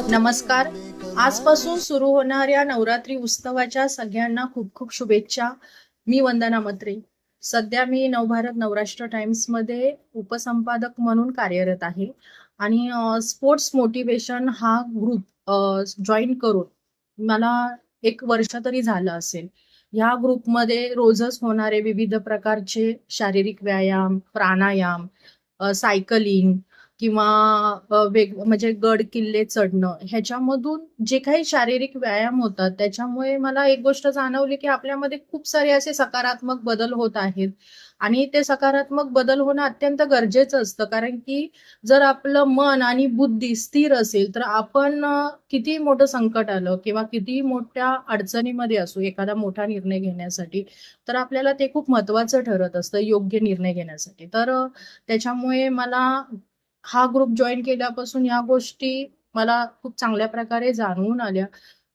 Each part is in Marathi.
नमस्कार. आजपासून सुरू होणाऱ्या नवरात्री उत्सवाच्या सगळ्यांना खूप खूप शुभेच्छा. मी वंदना म्हात्रे. सध्या मी नवभारत नवराष्ट्र टाइम्समध्ये उपसंपादक म्हणून कार्यरत आहे आणि स्पोर्ट्स मोटिवेशन हा ग्रुप जॉईन करून मला 1 वर्ष तरी झालं असेल. ह्या ग्रुपमध्ये रोजच होणारे विविध प्रकारचे शारीरिक व्यायाम, प्राणायाम, सायकलिंग किंवा म्हणजे गड किल्ले चढणं, ह्याच्यामधून जे काही शारीरिक व्यायाम होतात त्याच्यामुळे मला एक गोष्ट जाणवली की आपल्यामध्ये खूप सारे असे सकारात्मक बदल होत आहेत आणि ते सकारात्मक बदल होणं अत्यंत गरजेचं असतं. कारण की जर आपलं मन आणि बुद्धी स्थिर असेल तर आपण किती मोठं संकट आलं किंवा किती मोठ्या अडचणीमध्ये असू एखादा मोठा निर्णय घेण्यासाठी, तर आपल्याला ते खूप महत्वाचं ठरत असतं योग्य निर्णय घेण्यासाठी. तर त्याच्यामुळे मला हा ग्रुप जॉईन केल्यापासून या गोष्टी मला खूप चांगल्या प्रकारे जाणवून आल्या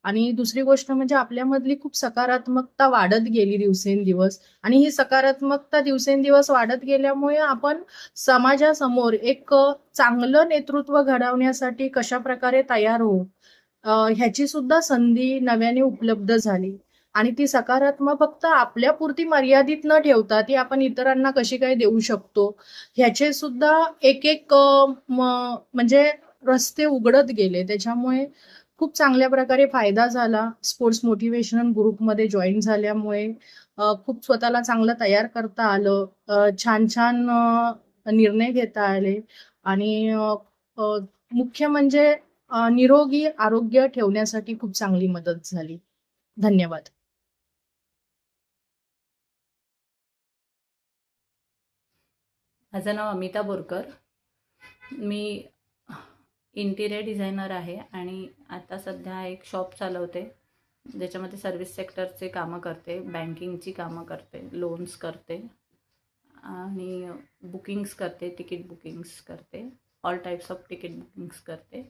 आणि दुसरी गोष्ट म्हणजे आपल्यामधली खूप सकारात्मकता वाढत गेली दिवसेंदिवस आणि ही सकारात्मकता दिवसेंदिवस वाढत गेल्यामुळे आपण समाजासमोर एक चांगलं नेतृत्व घडवण्यासाठी कशा प्रकारे तयार होऊ ह्याची सुद्धा संधी नव्याने उपलब्ध झाली आणि ती सकारात्मक फक्त आपल्यापुरती मर्यादित न ठेवता ती आपण इतरांना कशी काय देऊ शकतो ह्याचे सुद्धा एक एक म्हणजे रस्ते उघडत गेले. त्याच्यामुळे खूप चांगल्या प्रकारे फायदा झाला स्पोर्ट्स मोटिवेशन ग्रुपमध्ये जॉईन झाल्यामुळे. खूप स्वतःला चांगलं तयार करता आलं, छान छान निर्णय घेता आले आणि मुख्य म्हणजे निरोगी आरोग्य ठेवण्यासाठी खूप चांगली मदत झाली. धन्यवाद. माझं नाव अमिता बोरकर. मी इंटिरियर डिझायनर आहे आणि आता सध्या एक शॉप चालवते ज्याच्यामध्ये सर्व्हिस सेक्टरचे कामं करते, बँकिंगची कामं करते, लोन्स करते आणि बुकिंग्स करते, तिकीट बुकिंग्स करते, all types of ticket bookings करते.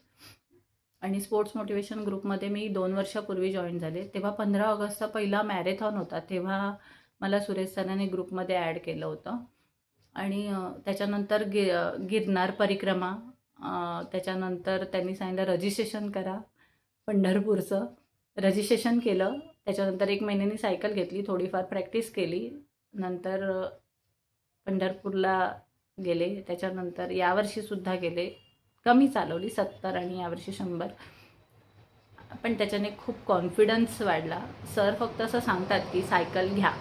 आणि स्पोर्ट्स मोटिवेशन ग्रुपमध्ये मी 2 वर्षापूर्वी जॉईन झाले. तेव्हा 15 ऑगस्टचा पहिला मॅरेथॉन होता, तेव्हा मला सुरेश सरांनी ग्रुपमध्ये ॲड केलं होतं. आणि त्याच्यानंतर गिरनार परिक्रमा, त्याच्यानंतर त्यांनी सांगितलं रजिस्ट्रेशन करा पंढरपूरचं. रजिस्ट्रेशन केलं. त्याच्यानंतर 1 महिन्यानी सायकल घेतली, थोडीफार प्रॅक्टिस केली, नंतर पंढरपूरला गेले. त्याच्यानंतर यावर्षीसुद्धा गेले. कमी चालवली 70 आणि यावर्षी 100, पण त्याच्याने खूप कॉन्फिडन्स वाढला. सर फक्त असं सांगतात की सायकल घ्या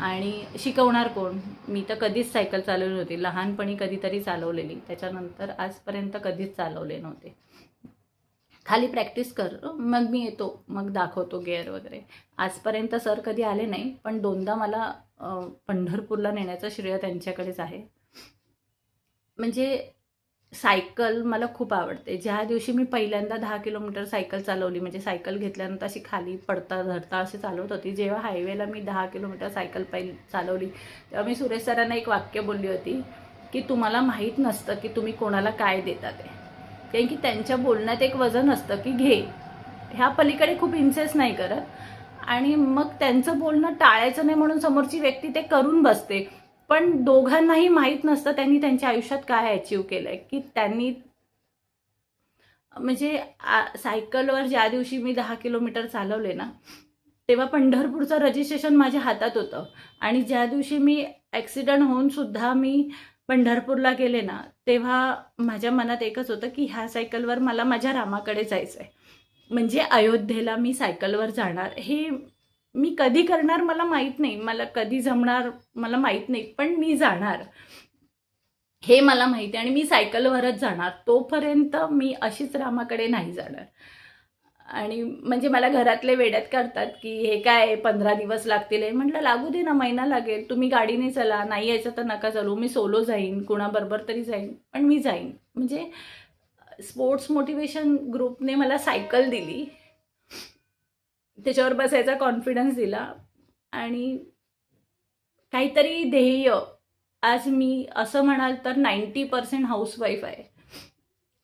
आणि शिकवणार कोण? मी तर कधीच सायकल चालवली नव्हती, लहानपणी कधीतरी चालवलेली, त्याच्यानंतर आजपर्यंत कधीच चालवले नव्हते. खाली प्रॅक्टिस कर, मग मी येतो, मग दाखवतो गिअर वगैरे. आजपर्यंत सर कधी आले नाही, पण 2दा मला पंढरपूरला नेण्याचं श्रेय त्यांच्याकडेच आहे. म्हणजे सायकल मला खूप आवडते. ज्या दिवशी मी पहिल्यांदा 10 किलोमीटर सायकल चालवली, म्हणजे सायकल घेतल्यानंतर अशी खाली पडता धरता अशी चालवत होती. जेव्हा हायवेला मी 10 किलोमीटर सायकल चालवली तेव्हा मी सुरेश सरांना एक वाक्य बोलली होती की तुम्हाला माहीत नसतं की तुम्ही कोणाला काय देता ते, कारण की त्यांच्या बोलण्यात एक वजन असतं की घे, ह्या पलीकडे खूप इन्सेस नाही करत आणि मग त्यांचं बोलणं टाळायचं नाही म्हणून समोरची व्यक्ती ते करून बसते. पण दोघांनाही माहीत नसतं त्यांनी त्यांच्या आयुष्यात काय अचीव केलंय, की त्यांनी म्हणजे सायकलवर ज्या दिवशी मी 10 किलोमीटर चालवले ना, तेव्हा पंढरपूरचं रजिस्ट्रेशन माझ्या हातात होतं आणि ज्या दिवशी मी ॲक्सिडेंट होऊन सुद्धा मी पंढरपूरला गेले ना, तेव्हा माझ्या मनात एकच होतं की ह्या सायकलवर मला माझ्या रामाकडे जायचं आहे. म्हणजे अयोध्येला मी सायकलवर जाणार. हे मी कधी करणार मला माहीत नाही, मला कधी जमणार मला माहीत नाही, पण मी जाणार हे मला माहिती आहे आणि मी सायकलवरच जाणार. तोपर्यंत मी अशीच रामाकडे नाही जाणार. आणि म्हणजे मला घरातले वेड्यात काढतात की हे काय 15 दिवस लागतील. हे म्हटलं लागू दे ना, महिना लागेल, तुम्ही गाडीने चला, नाही यायचं तर नका चालू, मी सोलो जाईन, कोणाबरोबर तरी जाईन, पण मी जाईन. म्हणजे स्पोर्ट्स मोटिवेशन ग्रुपने मला सायकल दिली, त्याच्यावर बसायचा कॉन्फिडन्स दिला आणि काहीतरी ध्येय. आज मी असं म्हणाल तर 90% हाऊसवाईफ आहे.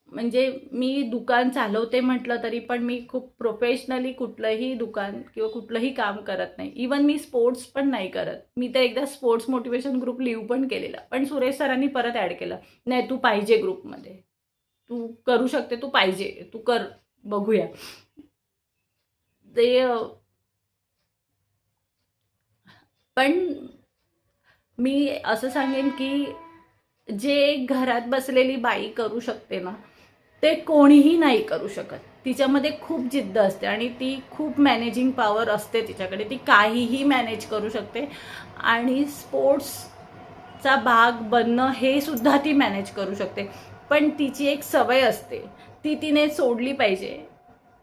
म्हणजे मी दुकान चालवते म्हटलं तरी पण मी खूप प्रोफेशनली कुठलंही दुकान किंवा कुठलंही काम करत नाही. इवन मी स्पोर्ट्स पण नाही करत. मी तर एकदा स्पोर्ट्स मोटिवेशन ग्रुप लिव्ह पण केलेला, पण सुरेश सरांनी परत ॲड केलं, नाही तू पाहिजे ग्रुपमध्ये. तू करू शकते, तू पाहिजे, तू कर, बघूया. ते पण मी असं सांगेन की जे घरात बसलेली बाई करू शकते ना, ते कोणीही नाही करू शकत. तिच्यामध्ये खूप जिद्द असते आणि ती खूप मॅनेजिंग पॉवर असते तिच्याकडे. ती काहीही मॅनेज करू शकते आणि स्पोर्ट्सचा भाग बनणं हे सुद्धा ती मॅनेज करू शकते. पण तिची एक सवय असते, ती तिने सोडली पाहिजे.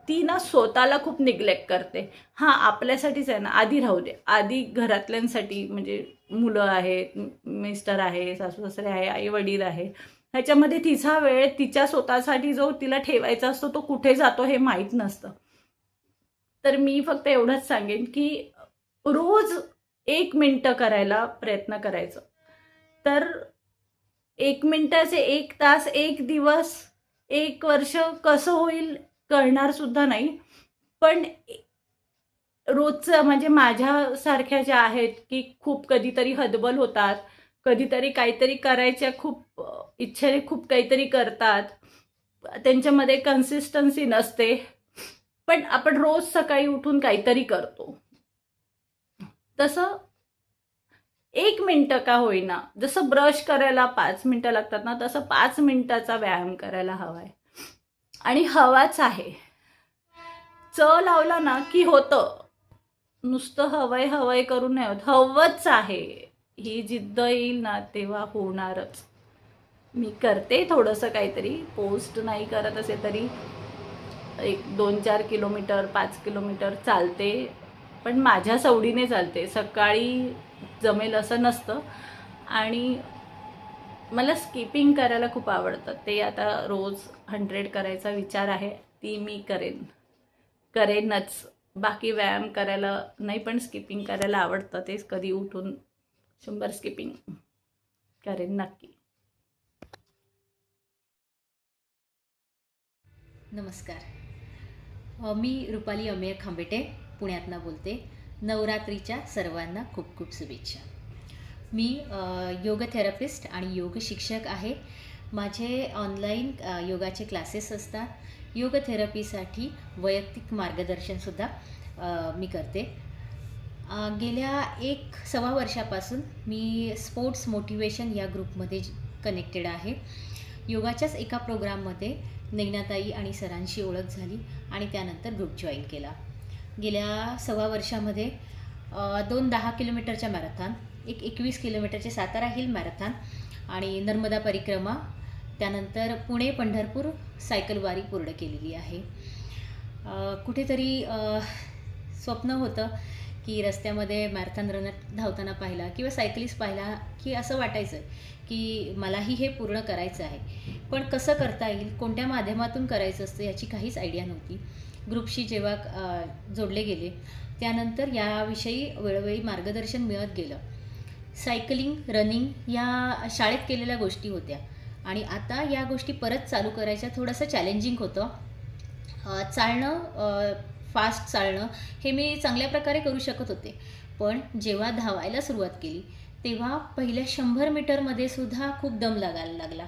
ती ना स्वतःला खूप निग्लेक्ट करते. हां, आपल्यासाठीच आहे ना, आधी राहू दे. आधी घरातल्यांसाठी म्हणजे मुलं आहेत, मिस्टर आहे, सासू-सासरे आहे, आई-वडील आहे. ह्याच्यामध्ये तिचा वेळ तिच्या स्वतःसाठी जो तिला ठेवायचा असतो तो कुठे जातो हे माहीत नसतं. तर मी फक्त एवढंच सांगेन की रोज 1 मिनिटं करायला प्रयत्न करायचं. तर 1 मिनिटाचे 1 तास, 1 दिवस, 1 वर्ष कसं होईल कळणार सुद्धा नाही. पण रोजचं म्हणजे माझ्यासारख्या ज्या आहेत, की खूप कधीतरी हतबल होतात, कधीतरी काहीतरी करायच्या खूप इच्छेने खूप काहीतरी करतात. त्यांच्यामध्ये कन्सिस्टन्सी नसते. पण आपण रोज सकाळी उठून काहीतरी करतो. तसं 1 मिनिटं का होईना, जसं ब्रश करायला 5 मिनिटं लागतात ना, तसं 5 मिनिटाचा व्यायाम करायला हवाय. आणि हवाच आहे. लावला ना की होतं. नुसतं हवंय हवंय करून नाही होत, हवंच आहे. ही जिद्द येईल ना तेव्हा होणारच. मी करते थोडंसं काहीतरी, पोस्ट नाही करत असे तरी एक 2-4 किलोमीटर 5 किलोमीटर चालते, पण माझ्या सवडीने चालते. सकाळी जमेल असं नसतं. आणि मला स्किपिंग करायला खूप आवडतं. ते आता रोज 100 करायचा विचार आहे, ती मी करेनच. बाकी व्यायाम करायला नाही, पण स्किपिंग करायला आवडतं. तेच कधी उठून 100 स्किपिंग करेन नक्की. नमस्कार. मी रुपाली अमेय खांबेटे पुण्यातनं बोलते. नवरात्रीच्या सर्वांना खूप खूप शुभेच्छा. मी योग थेरपिस्ट आणि योग शिक्षक आहे. माझे ऑनलाईन योगाचे क्लासेस असतात. योग थेरपीसाठी वैयक्तिक मार्गदर्शनसुद्धा मी करते. गेल्या 1-1.25 वर्षापासून मी स्पोर्ट्स मोटिवेशन या ग्रुपमध्ये कनेक्टेड आहे. योगाच्याच एका प्रोग्राममध्ये नैनाताई आणि सरांशी ओळख झाली आणि त्यानंतर ग्रुप जॉईन केला. गेल्या 1.25 वर्षामध्ये 2 10 किलोमीटरच्या मॅरेथॉन, एक 21 किलोमीटरचे सातारा हिल मॅरेथॉन आणि नर्मदा परिक्रमा, त्यानंतर पुणे पंढरपूर सायकलवारी पूर्ण केलेली आहे. कुठेतरी स्वप्न होतं की रस्त्यामध्ये मॅरेथॉन रनर धावताना पाहिला किंवा सायकलिस्ट पाहिला की असं वाटायचं की मलाही हे पूर्ण करायचं आहे. पण कसं करता येईल, कोणत्या माध्यमातून करायचं असतं याची काहीच आयडिया नव्हती. ग्रुपशी जेव्हा जोडले गेले त्यानंतर याविषयी वेळोवेळी मार्गदर्शन मिळत गेलं. सायकलिंग, रनिंग या शाळेत केलेल्या गोष्टी होत्या आणि आता या गोष्टी परत चालू करायच्या थोडंसं चॅलेंजिंग होतं. चालणं, फास्ट चालणं हे मी चांगल्या प्रकारे करू शकत होते. पण जेव्हा धावायला सुरुवात केली तेव्हा पहिल्या 100 मीटरमध्ये सुद्धा खूप दम लागायला लागला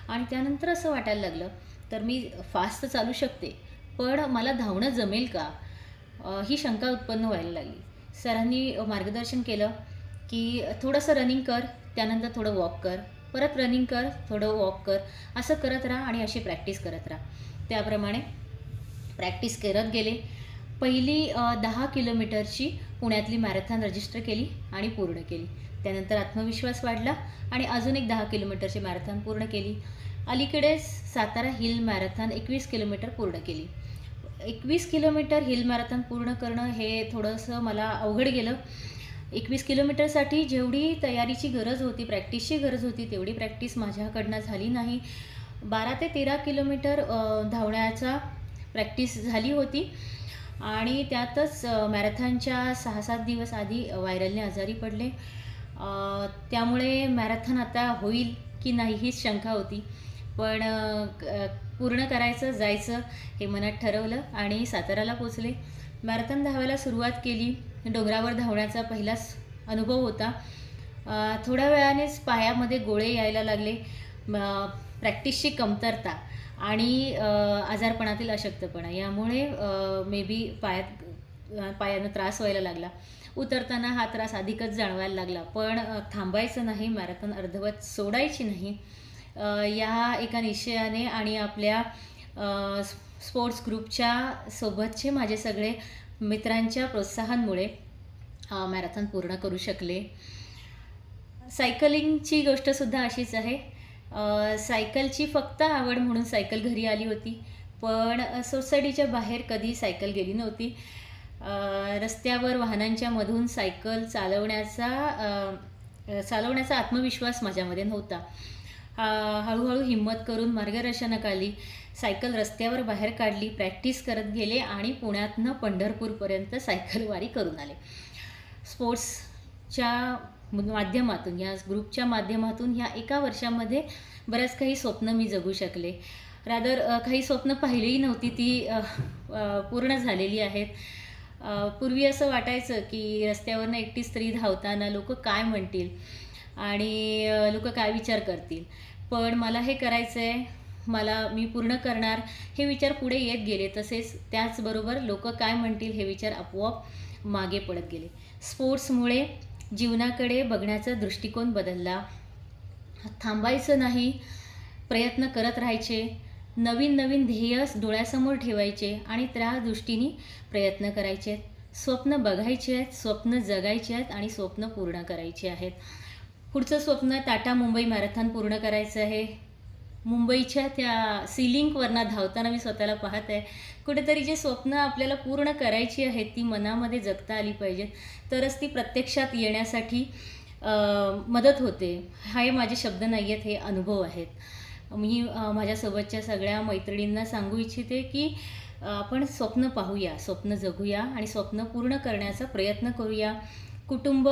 आणि त्यानंतर असं वाटायला लागलं तर मी फास्ट चालू शकते, पण मला धावणं जमेल का, ही शंका उत्पन्न व्हायला लागली. सरांनी मार्गदर्शन केलं की थोडंसं रनिंग कर, त्यानंतर थोडं वॉक कर, परत रनिंग कर, थोडं वॉक कर, असं करत राहा आणि अशी प्रॅक्टिस करत राहा. त्याप्रमाणे प्रॅक्टिस करत गेले. पहिली 10 किलोमीटरची पुण्यातली मॅरेथॉन रजिस्टर केली आणि पूर्ण केली. त्यानंतर आत्मविश्वास वाढला आणि अजून एक 10 किलोमीटरची मॅरेथॉन पूर्ण केली. अलीकडेच सातारा हिल मॅरेथॉन 21 किलोमीटर पूर्ण केली. 21 किलोमीटर हिल मॅरेथॉन पूर्ण करणं हे थोडंसं मला अवघड गेलं. 21 किलोमीटरसाठी जेवढी तयारीची गरज होती, प्रॅक्टिसची गरज होती, तेवढी प्रॅक्टिस माझ्याकडनं झाली नाही. 12 ते 13 किलोमीटर धावण्याचा प्रॅक्टिस झाली होती आणि त्यातच मॅरेथॉनच्या 6-7 दिवस आधी व्हायरलने आजारी पडले. त्यामुळे मॅरेथॉन आता होईल की नाही हीच शंका होती. पण पूर्ण करायचं, जायचं हे मनात ठरवलं आणि साताराला पोचले. मॅरेथॉन धावायला सुरुवात केली. डोंगरावर धावण्याचा पहिलाच अनुभव होता. थोड्या वेळानेच पायामध्ये गोळे यायला लागले प्रॅक्टिसची कमतरता आणि आजारपणातील अशक्तपणा यामुळे मे बी पायानं त्रास व्हायला लागला. उतरताना हा त्रास अधिकच जाणवायला लागला. पण थांबायचं नाही, मॅरेथॉन अर्धवट सोडायची नाही, या एका निश्चयाने आणि आपल्या स्पोर्ट्स ग्रुपच्या सोबतचे माझे सगळे मित्रांच्या प्रोत्साहनामुळे मॅरेथॉन पूर्ण करू शकले. सायकलिंगची गोष्टसुद्धा अशीच आहे. सायकलची फक्त आवड म्हणून सायकल घरी आली होती, पण सोसायटीच्या बाहेर कधी सायकल गेली नव्हती. रस्त्यावर वाहनांच्या मधून सायकल चालवण्याचा आत्मविश्वास माझ्यामध्ये नव्हता. हळूहळू हिंमत करून मार्गदर्शनाखाली सायकल रस्त्यावर बाहेर काढली, प्रॅक्टिस करत गेले आणि पुण्यातनं पंढरपूरपर्यंत सायकलवारी करून आले. स्पोर्ट्सच्या माध्यमातून, या ग्रुपच्या माध्यमातून ह्या एका वर्षामध्ये बऱ्याच काही स्वप्न मी जगू शकले. रादर काही स्वप्न पाहिलीही नव्हती ती पूर्ण झालेली आहेत. पूर्वी असं वाटायचं की रस्त्यावरनं एकटी स्त्री धावताना लोक काय म्हणतील आणि लोक काय विचार करतील, पण मला हे करायचं आहे, मी पूर्ण करणार हे विचार पुढे येत गेले. तसेच त्याचबरोबर लोक काय म्हणतील हे विचार आपोआप मागे पडत गेले. स्पोर्ट्समुळे जीवनाकडे बघण्याचा दृष्टिकोन बदलला. थांबायचं नाही, प्रयत्न करत राहायचे, नवीन नवीन ध्येय डोळ्यासमोर ठेवायचे आणि त्या दृष्टीने प्रयत्न करायचे. स्वप्न बघायचे आहेत, स्वप्न जगायचे आहेत आणि स्वप्न पूर्ण करायचे आहेत. पुढचं स्वप्न टाटा मुंबई मॅरेथॉन पूर्ण करायचं आहे. मुंबईच्या त्या सिलिंगवरनं धावताना मी स्वतःला पाहत आहे. कुठेतरी जे स्वप्न आपल्याला पूर्ण करायची आहेत ती मनामध्ये जगता आली पाहिजेत, तरच ती प्रत्यक्षात येण्यासाठी मदत होते. हे माझे शब्द नाही आहेत, हे अनुभव आहेत. मी माझ्यासोबतच्या सगळ्या मैत्रिणींना सांगू इच्छिते की आपण स्वप्न पाहूया, स्वप्न जगूया आणि स्वप्न पूर्ण करण्याचा प्रयत्न करूया. कुटुंब,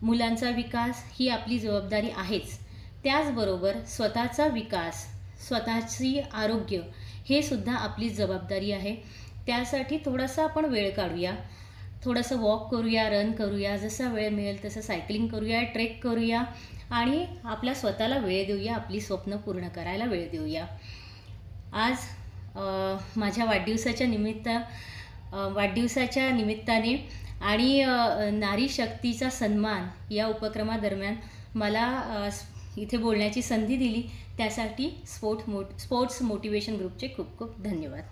मुलांचा विकास ही आपली जबाबदारी आहेच. त्याचबरोबर स्वतःचा विकास, स्वतःची आरोग्य हे सुद्धा आपली जबाबदारी आहे. त्यासाठी थोडासा आपण वेळ काढूया, थोडंसं वॉक करूया, रन करूया, जसा वेळ मिळेल तसं सायकलिंग करूया, ट्रेक करूया आणि आपल्या स्वतःला वेळ देऊया, आपली स्वप्न पूर्ण करायला वेळ देऊया. आज माझ्या वाढदिवसाच्या निमित्ताने आणि नारी शक्तीचा सन्मान या उपक्रमादरम्यान मला इथे बोलण्याची संधी दिली, त्यासाठी स्पोर्ट्स मोटिवेशन ग्रुपचे खूप खूप धन्यवाद.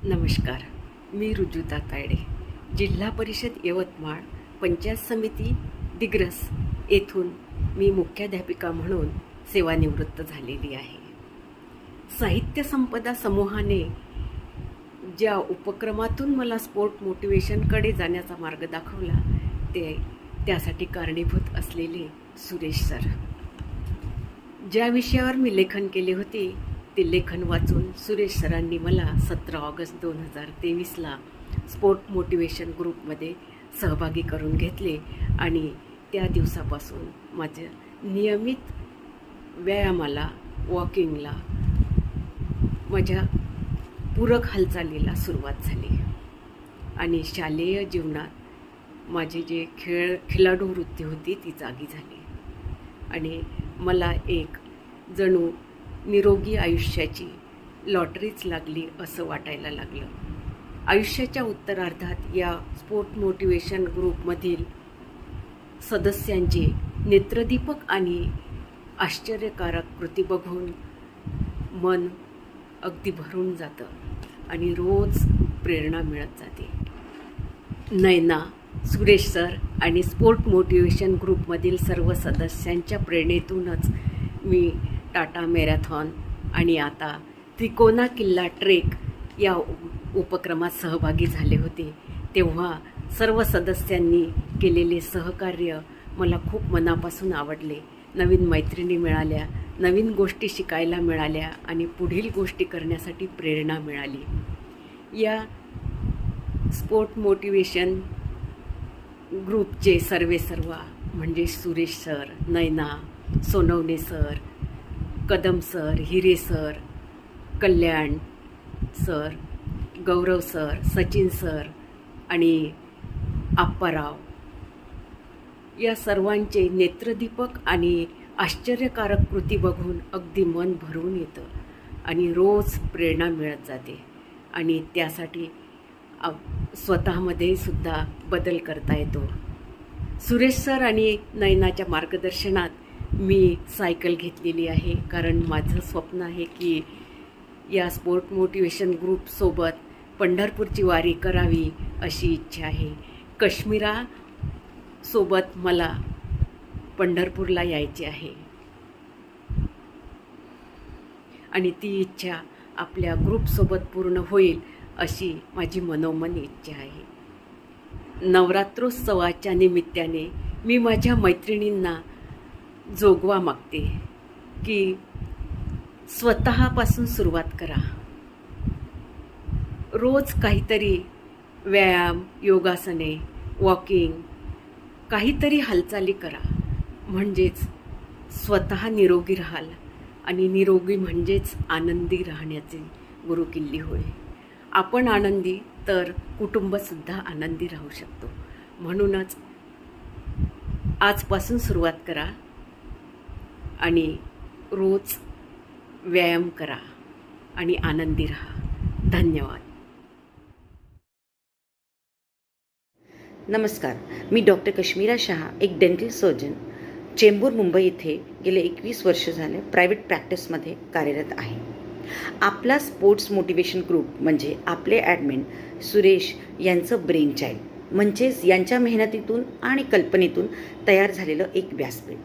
नमस्कार, मी रुजुता तायडे, जिल्हा परिषद यवतमाळ पंचायत समिती दिग्रस येथून मी मुख्याध्यापिका म्हणून सेवानिवृत्त झालेली आहे. साहित्य संपदा समूहाने ज्या उपक्रमातून मला स्पोर्ट मोटिवेशनकडे जाण्याचा मार्ग दाखवला त्यासाठी कारणीभूत असलेले सुरेश सर. ज्या विषयावर मी लेखन केले होते ते लेखन वाचून सुरेश सरांनी मला 17 ऑगस्ट 2023ला स्पोर्ट मोटिवेशन ग्रुपमध्ये सहभागी करून घेतले आणि त्या दिवसापासून माझ्या नियमित व्यायामाला, वॉकिंगला, माझ्या पूरक हालचालीला सुरुवात झाली आणि शालेय जीवनात माझी जे खिलाडू वृत्ती होती ती जागी झाली आणि मला एक जणू निरोगी आयुष्याची लॉटरीच लागली असं वाटायला लागलं. आयुष्याच्या उत्तरार्धात या स्पोर्ट मोटिवेशन ग्रुपमधील सदस्यांचे नेत्रदीपक आणि आश्चर्यकारक कृती बघून मन अगदी भरून जातं आणि रोज प्रेरणा मिळत जाते. नयना, सुरेश सर आणि स्पोर्ट मोटिवेशन ग्रुपमधील सर्व सदस्यांच्या प्रेरणेतूनच मी टाटा मॅरेथॉन आणि आता त्रिकोणा किल्ला ट्रेक या उपक्रमात सहभागी झाले होते. तेव्हा सर्व सदस्यांनी केलेले सहकार्य मला खूप मनापासून आवडले. नवीन मैत्रिणी मिळाल्या, नवीन गोष्टी शिकायला मिळाल्या आणि पुढील गोष्टी करण्यासाठी प्रेरणा मिळाली. या स्पोर्ट मोटिवेशन ग्रुपचे सर्व म्हणजे Suresh sir, Nayana, Sonawane sir, Kadam sir, Hire sir, Kalyan sir, Gaurav sir, Sachin sir आणि आप्पाराव या सर्वांचे नेत्रदीपक आणि आश्चर्यकारक कृती बघून अगदी मन भरून येतं आणि रोज प्रेरणा मिळत जाते आणि त्यासाठी स्वतःमध्ये सुद्धा बदल करता येतो. सुरेश सर आणि नयनाच्या मार्गदर्शनात मी सायकल घेतलेली आहे, कारण माझं स्वप्न आहे की या स्पोर्ट मोटिवेशन ग्रुपसोबत पंढरपूरची वारी करावी अशी इच्छा आहे. काश्मीरासोबत मला पंढरपूरला यायचे आहे आणि ती इच्छा आपल्या ग्रुपसोबत पूर्ण होईल अशी माझी मनोमन इच्छा आहे. नवरात्रोत्सवाच्या निमित्ताने मी माझ्या मैत्रिणींना जोगवा मागते की स्वतःपासून सुरुवात करा. रोज काहीतरी व्यायाम, योगासने, वॉकिंग, काहीतरी हालचाली करा, म्हणजेच स्वतः निरोगी राहाल आणि निरोगी म्हणजेच आनंदी राहण्याची गुरुकिल्ली होय. आपण आनंदी तर कुटुंबसुद्धा आनंदी राहू शकतो. म्हणूनच आजपासून सुरुवात करा आणि रोज व्यायाम करा आणि आनंदी राहा. धन्यवाद. नमस्कार, मी डॉक्टर कश्मीरा शहा, एक डेंटल सर्जन, चेंबूर, मुंबई येथे गेले 21 वर्ष झाले प्रायव्हेट प्रॅक्टिसमध्ये कार्यरत आहे. आपला स्पोर्ट्स मोटिवेशन ग्रुप म्हणजे आपले ॲडमिन सुरेश यांचं ब्रेन चाइल्ड, म्हणजेच यांच्या मेहनतीतून आणि कल्पनेतून तयार झालेलं एक व्यासपीठ.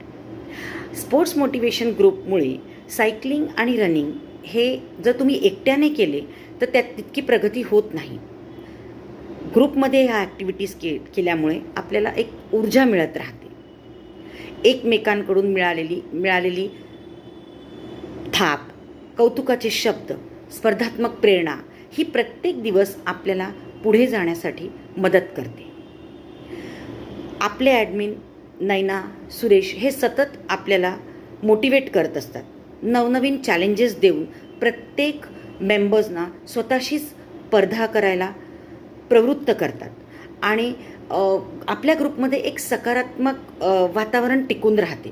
स्पोर्ट्स मोटिवेशन ग्रुपमुळे सायकलिंग आणि रनिंग हे जर तुम्ही एकट्याने केले तर त्यात तितकी प्रगती होत नाही. ग्रुपमध्ये ह्या ॲक्टिव्हिटीज केल्यामुळे आपल्याला एक ऊर्जा मिळत राहते. एकमेकांकडून मिळालेली थाप, कौतुकाचे शब्द, स्पर्धात्मक प्रेरणा ही प्रत्येक दिवस आपल्याला पुढे जाण्यासाठी मदत करते. आपले ॲडमिन नयना, सुरेश हे सतत आपल्याला मोटिवेट करत असतात. नवनवीन चॅलेंजेस देऊन प्रत्येक मेंबर्सना स्वतःशी स्पर्धा करायला प्रवृत्त करतात आणि आपल्या ग्रुपमध्ये एक सकारात्मक वातावरण टिकून राहते.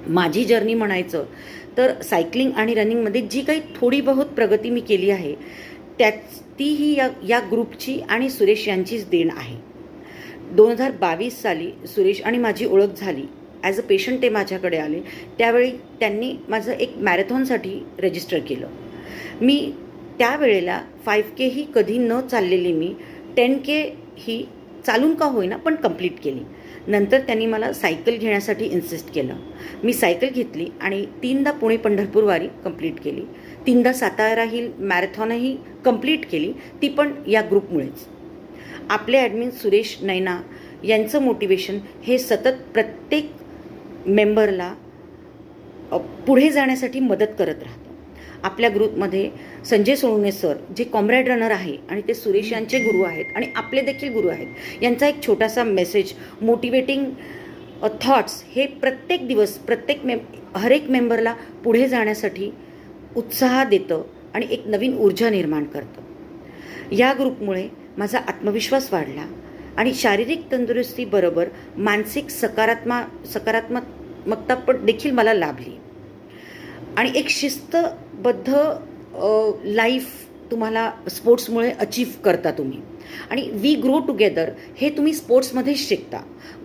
माझी जर्नी म्हणायचं तर सायकलिंग आणि रनिंगमध्ये जी काही थोडी बहुत प्रगती मी केली आहे तीही या ग्रुपची आणि सुरेश यांचीच देण आहे. 2022 साली सुरेश आणि माझी ओळख झाली. ॲज अ पेशंट ते माझ्याकडे आले. त्यावेळी त्यांनी माझं एक मॅरेथॉनसाठी रजिस्टर केलं. मी त्यावेळेला 5K ही कधी न चाललेली मी 10K ही चालून का होईना पण कंप्लीट केली. नंतर त्यांनी मला सायकल घेण्यासाठी इन्सिस्ट केलं. मी सायकल घेतली आणि 3दा पुणे पंढरपूर वारी कंप्लीट केली. 3दा सातारा हिल मॅरेथॉनही कंप्लीट केली, ती पण या ग्रुपमुळेच. आपले ॲडमिन सुरेश, नयना यांचं मोटिवेशन हे सतत प्रत्येक मेंबरला पुढे जाण्यासाठी मदत करत राहतं. आपल्या ग्रुपमध्ये संजय सोळुणे सर जे कॉम्रेड रनर आहे आणि ते सुरेश यांचे गुरु आहेत आणि आपले देखील गुरु आहेत. यांचा एक छोटासा मेसेज, मोटिवेटिंग थॉट्स हे प्रत्येक दिवस हर एक मेंबरला पुढे जाण्यासाठी उत्साह देतं आणि एक नवीन ऊर्जा निर्माण करतं. या ग्रुपमुळे माझा आत्मविश्वास वाढला आणि शारीरिक तंदुरुस्तीबरोबर मानसिक सकारात्मकता पण देखील मला लाभली आणि एक शिस्तबद्ध लाईफ तुम्हाला स्पोर्ट्समुळे अचीव करता तुम्ही. आणि वी ग्रो टुगेदर हे तुम्ही स्पोर्ट्समध्येच शिकता.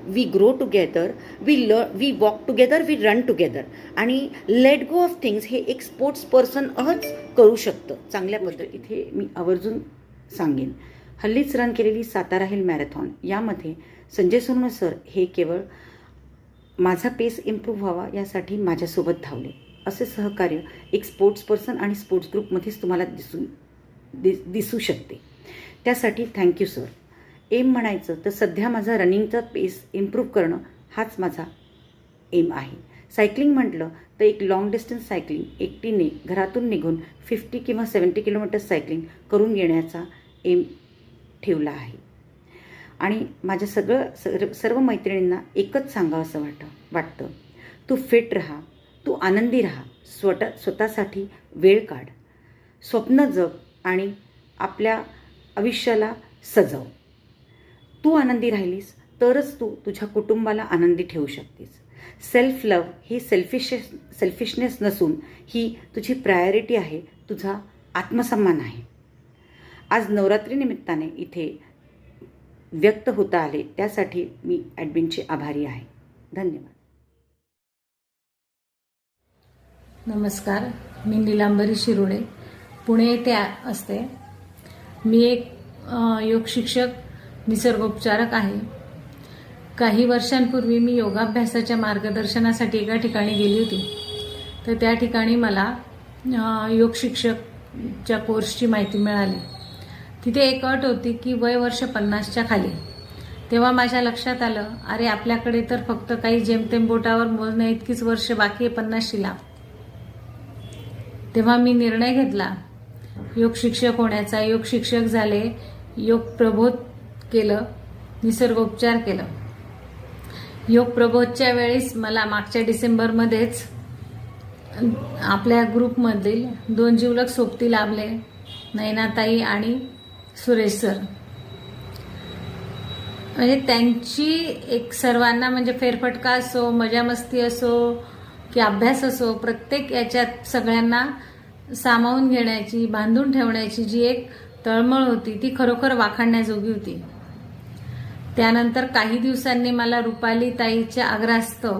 We grow together, we walk together, we run together. आणि लेट गो ऑफ थिंग्स हे एक स्पोर्ट्स पर्सनच करू शकतं चांगल्या पद्धतीत. इथे मी आवर्जून सांगेन, हल्लीच रन केलेली सातारा हिल मॅरेथॉन यामध्ये संजय सोनवणे सर हे केवळ माझा पेस इम्प्रूव्ह व्हावा यासाठी माझ्यासोबत धावले. असे सहकार्य एक स्पोर्ट्स पर्सन आणि स्पोर्ट्स ग्रुपमध्येच तुम्हाला दिसू शकते. त्यासाठी थँक्यू सर. एम म्हणायचं तर सध्या माझा रनिंगचा पेस इम्प्रूव्ह करणं हाच माझा एम आहे. सायकलिंग म्हटलं तर एक लॉंग डिस्टन्स सायकलिंग एकटीने घरातून निघून 50 किंवा 70 किलोमीटर सायकलिंग करून येण्याचा एम ठेवला आहे. आणि माझ्या सर्व मैत्रिणींना एकच सांगावं असं वाटतं, तू फिट राहा, तू आनंदी राहा, स्वतःसाठी वेळ काढ, स्वप्न जग आणि आपल्या आयुष्याला सजव. तू आनंदी राहिलीस तरच तू तुझ्या कुटुंबाला आनंदी ठेवू शकतेस. सेल्फ लव्ह ही सेल्फिशनेस नसून ही तुझी प्रायोरिटी आहे, तुझा आत्मसन्मान आहे. आज नवरात्री निमित्ताने इथे व्यक्त होता आले त्यासाठी मी ॲडमिनचे आभारी आहे. धन्यवाद. नमस्कार, मी नीलांबरी शिरोडे, पुणे येथे असते. मी एक योग शिक्षक, निसर्गोपचारक आहे. काही वर्षांपूर्वी मी योगाभ्यासाच्या मार्गदर्शनासाठी एका ठिकाणी गेली होती. तर त्या ठिकाणी मला योग शिक्षकच्या कोर्सची माहिती मिळाली. तिथे एक अट होती की वय वर्ष 50च्या खाली. तेव्हा माझ्या लक्षात आलं, अरे आपल्याकडे तर फक्त काही जेमतेम बोटावर मोजण्या इतकीच वर्ष बाकी आहे 50शीला. तेव्हा मी निर्णय घेतला योग शिक्षक होण्याचा. योग शिक्षक झाले, योग प्रबोध केलं, निसर्गोपचार केलं. योग प्रबोधच्या वेळेस मला मागच्या डिसेंबरमध्येच आपल्या ग्रुपमधील 2 जिवलग सोबती लाभले, नयनाताई आणि सुरेश सर. म्हणजे त्यांची एक सर्वांना म्हणजे फेरफटका असो, मजामस्ती असो की अभ्यास असो, प्रत्येक याच्यात सगळ्यांना सामावून घेण्याची, बांधून ठेवण्याची जी एक तळमळ होती ती खरोखर वाखाणण्याजोगी होती. त्यानंतर काही दिवसांनी मला रुपाली ताईच्या आग्रहास्तव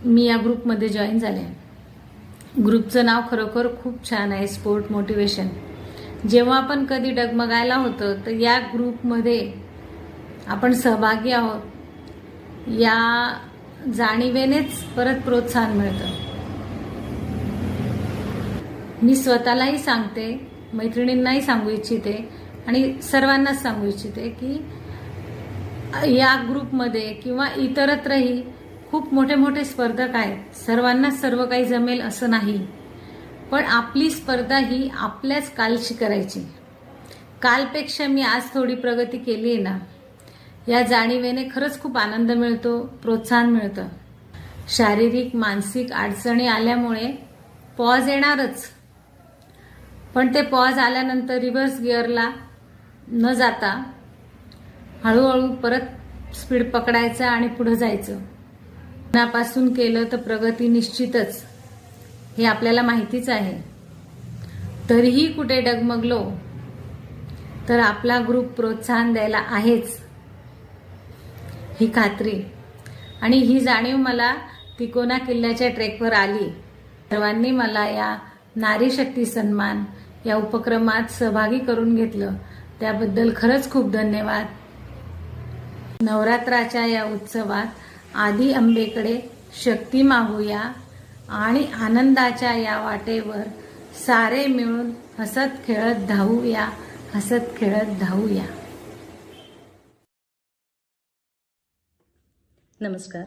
मी या ग्रुपमध्ये जॉईन झाले. ग्रुपचं नाव खरोखर खूप छान आहे, स्पोर्ट मोटिवेशन. जेव्हा आपण कधी डगमगायला होतं तर या ग्रुपमध्ये आपण सहभागी आहोत या जाणीवेनेच परत प्रोत्साहन मिळतं. मी स्वतःलाही सांगते, मैत्रिणींनाही सांगू इच्छिते आणि सर्वांनाच सांगू इच्छिते की या ग्रुपमध्ये किंवा इतरत्रही खूप मोठे मोठे स्पर्धक आहेत. सर्वांनाच सर्व काही जमेल असं नाही, पण आपली स्पर्धा ही आपल्याच कालशी करायची. कालपेक्षा मी आज थोडी प्रगती केली आहे ना, या जाणीवेने खरंच खूप आनंद मिळतो, प्रोत्साहन मिळतं. शारीरिक मानसिक अडचणी आल्यामुळे पॉज येणारच, पण ते पॉज आल्यानंतर रिव्हर्स गिअरला न जाता हळूहळू परत स्पीड पकडायचा आणि पुढे जायचं. मनापासून केलं तर प्रगती निश्चितच, हे आपल्याला माहितीच आहे. तरीही कुठे डगमगलो तर आपला ग्रुप प्रोत्साहन द्यायला आहेच, ही खात्री आणि ही जाणीव मला तिकोना किल्ल्याच्या ट्रेकवर आली. सर्वांनी मला या नारी शक्ती सन्मान या उपक्रमात सहभागी करून घेतलं, त्याबद्दल खरंच खूप धन्यवाद. नवरात्राच्या या उत्सवात आदी अंबेकडे शक्ती मागूया आणि आनंदाच्या या वाटेवर सारे मिळून हसत खेळत धावूया, हसत खेळत धावूया. नमस्कार,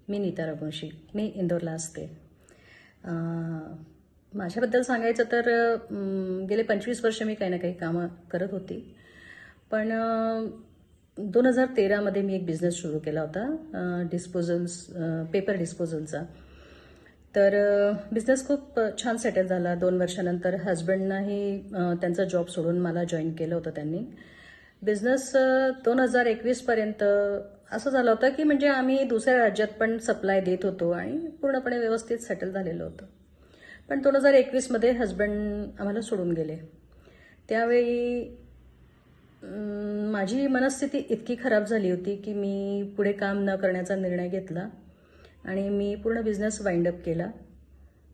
मी नीता रघुवंशी, मी इंदोरला असते. माझ्याबद्दल सांगायचं तर गेले 25 वर्ष मी काही ना काही कामं करत होती. पण 2013मध्ये मी एक बिझनेस सुरू केला होता, पेपर डिस्पोजलचा. तर बिझनेस खूप छान सेटल झाला. 2 वर्षानंतर हजबंडनाही त्यांचा जॉब सोडून मला जॉईन केलं होतं त्यांनी. बिझनेस 2021पर्यंत असं झालं होतं की म्हणजे आम्ही दुसऱ्या राज्यात पण सप्लाय देत होतो आणि पूर्णपणे व्यवस्थित सेटल झालेलं होतं. पण 2021मध्ये हजबंड आम्हाला सोडून गेले. त्यावेळी माझी मनस्थिती इतकी खराब झाली होती की मी पुढे काम न करण्याचा निर्णय घेतला आणि मी पूर्ण बिझनेस वाइंड अप केला.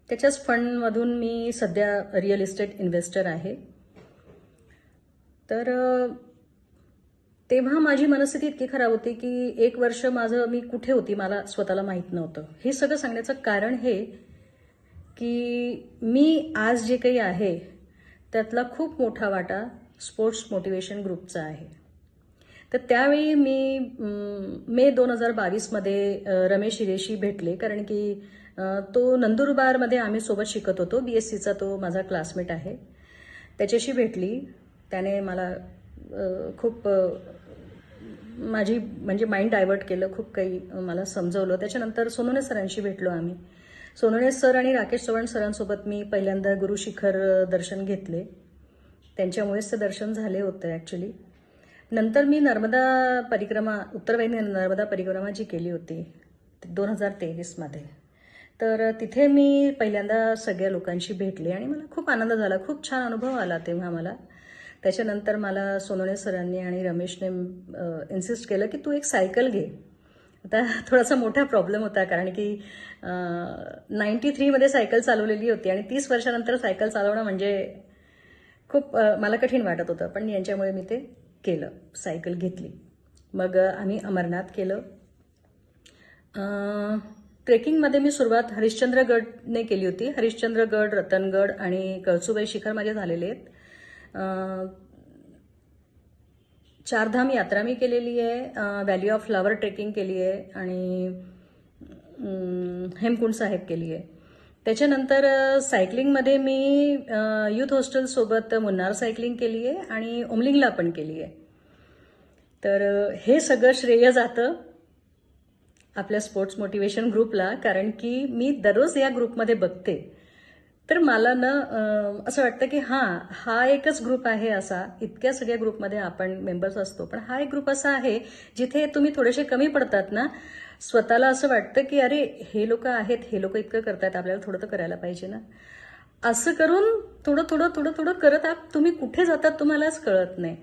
त्याच्याच फंडमधून मी सध्या रिअल इस्टेट इन्व्हेस्टर आहे. तर तेव्हा माझी मनस्थिती इतकी खराब होती की 1 वर्ष मी कुठे होती मला स्वतःला माहीत नव्हतं. हे सगळं सांगण्याचं कारण हे की मी आज जे काही आहे त्यातला खूप मोठा वाटा स्पोर्ट्स मोटिवेशन ग्रुपचा आहे. तर त्यावेळी मी मे 2022मध्ये रमेश हिरेशी भेटले, कारण की तो नंदुरबारमध्ये आम्ही सोबत शिकत होतो. BScचा तो माझा क्लासमेट आहे. त्याच्याशी भेटली. त्याने मला खूप माझी म्हणजे माइंड डायव्हर्ट केलं, खूप काही मला समजवलं. त्याच्यानंतर सोनवणे सरांशी भेटलो आम्ही. सोनवणे सर आणि राकेश चव्हाण सरांसोबत मी पहिल्यांदा गुरुशिखर दर्शन घेतले. त्यांच्यामुळेच ते दर्शन झाले होते ॲक्च्युली. नंतर मी नर्मदा परिक्रमा, उत्तरवाहिनी नर्मदा परिक्रमा जी केली होती 2023मध्ये, तर तिथे मी पहिल्यांदा सगळ्या लोकांशी भेटले आणि मला खूप आनंद झाला, खूप छान अनुभव आला तेव्हा मला. त्याच्यानंतर मला सोनवणे सरांनी आणि रमेशने इन्सिस्ट केलं की तू एक सायकल घे. आता थोडासा मोठा प्रॉब्लेम होता, कारण की 93मध्ये सायकल चालवलेली होती आणि 30 वर्षानंतर सायकल चालवणं म्हणजे खूप मला कठीण वाटत होतं, पण यांच्यामुळे मी ते केलं, सायकल घेतली. मग आम्ही अमरनाथ केलं. ट्रेकिंगमध्ये मी सुरुवात हरिश्चंद्रगडने केली होती. हरिश्चंद्रगड, रतनगड आणि कळसुबाई शिखर माझे झालेले आहेत. चारधाम यात्रा मी केलेली आहे, व्हॅली ऑफ फ्लॉवर ट्रेकिंग केली आहे आणि हेमकुंड साहेब केली आहे. त्याच्यानंतर सायकलिंगमध्ये मी युथ हॉस्टेलसोबत मुन्नार सायकलिंग केली आहे आणि उमलिंगला पण केली आहे. तर हे सगळं श्रेय जातं आपल्या स्पोर्ट्स मोटिवेशन ग्रुपला, कारण की मी दररोज या ग्रुपमध्ये बघते, तर मला ना असं वाटतं की हा एकच ग्रुप आहे असा. इतक्या सगळ्या ग्रुपमध्ये आपण मेंबर्स असतो, पण हा एक ग्रुप असा आहे जिथे तुम्ही थोडेसे कमी पडतात ना, स्वतःला असं वाटतं की अरे हे लोक आहेत, हे लोक इतकं करतात, आपल्याला थोडं तर करायला पाहिजे ना. असं करून थोडं थोडं थोडं थोडं करत तुम्ही कुठे जातात तुम्हालाच कळत नाही.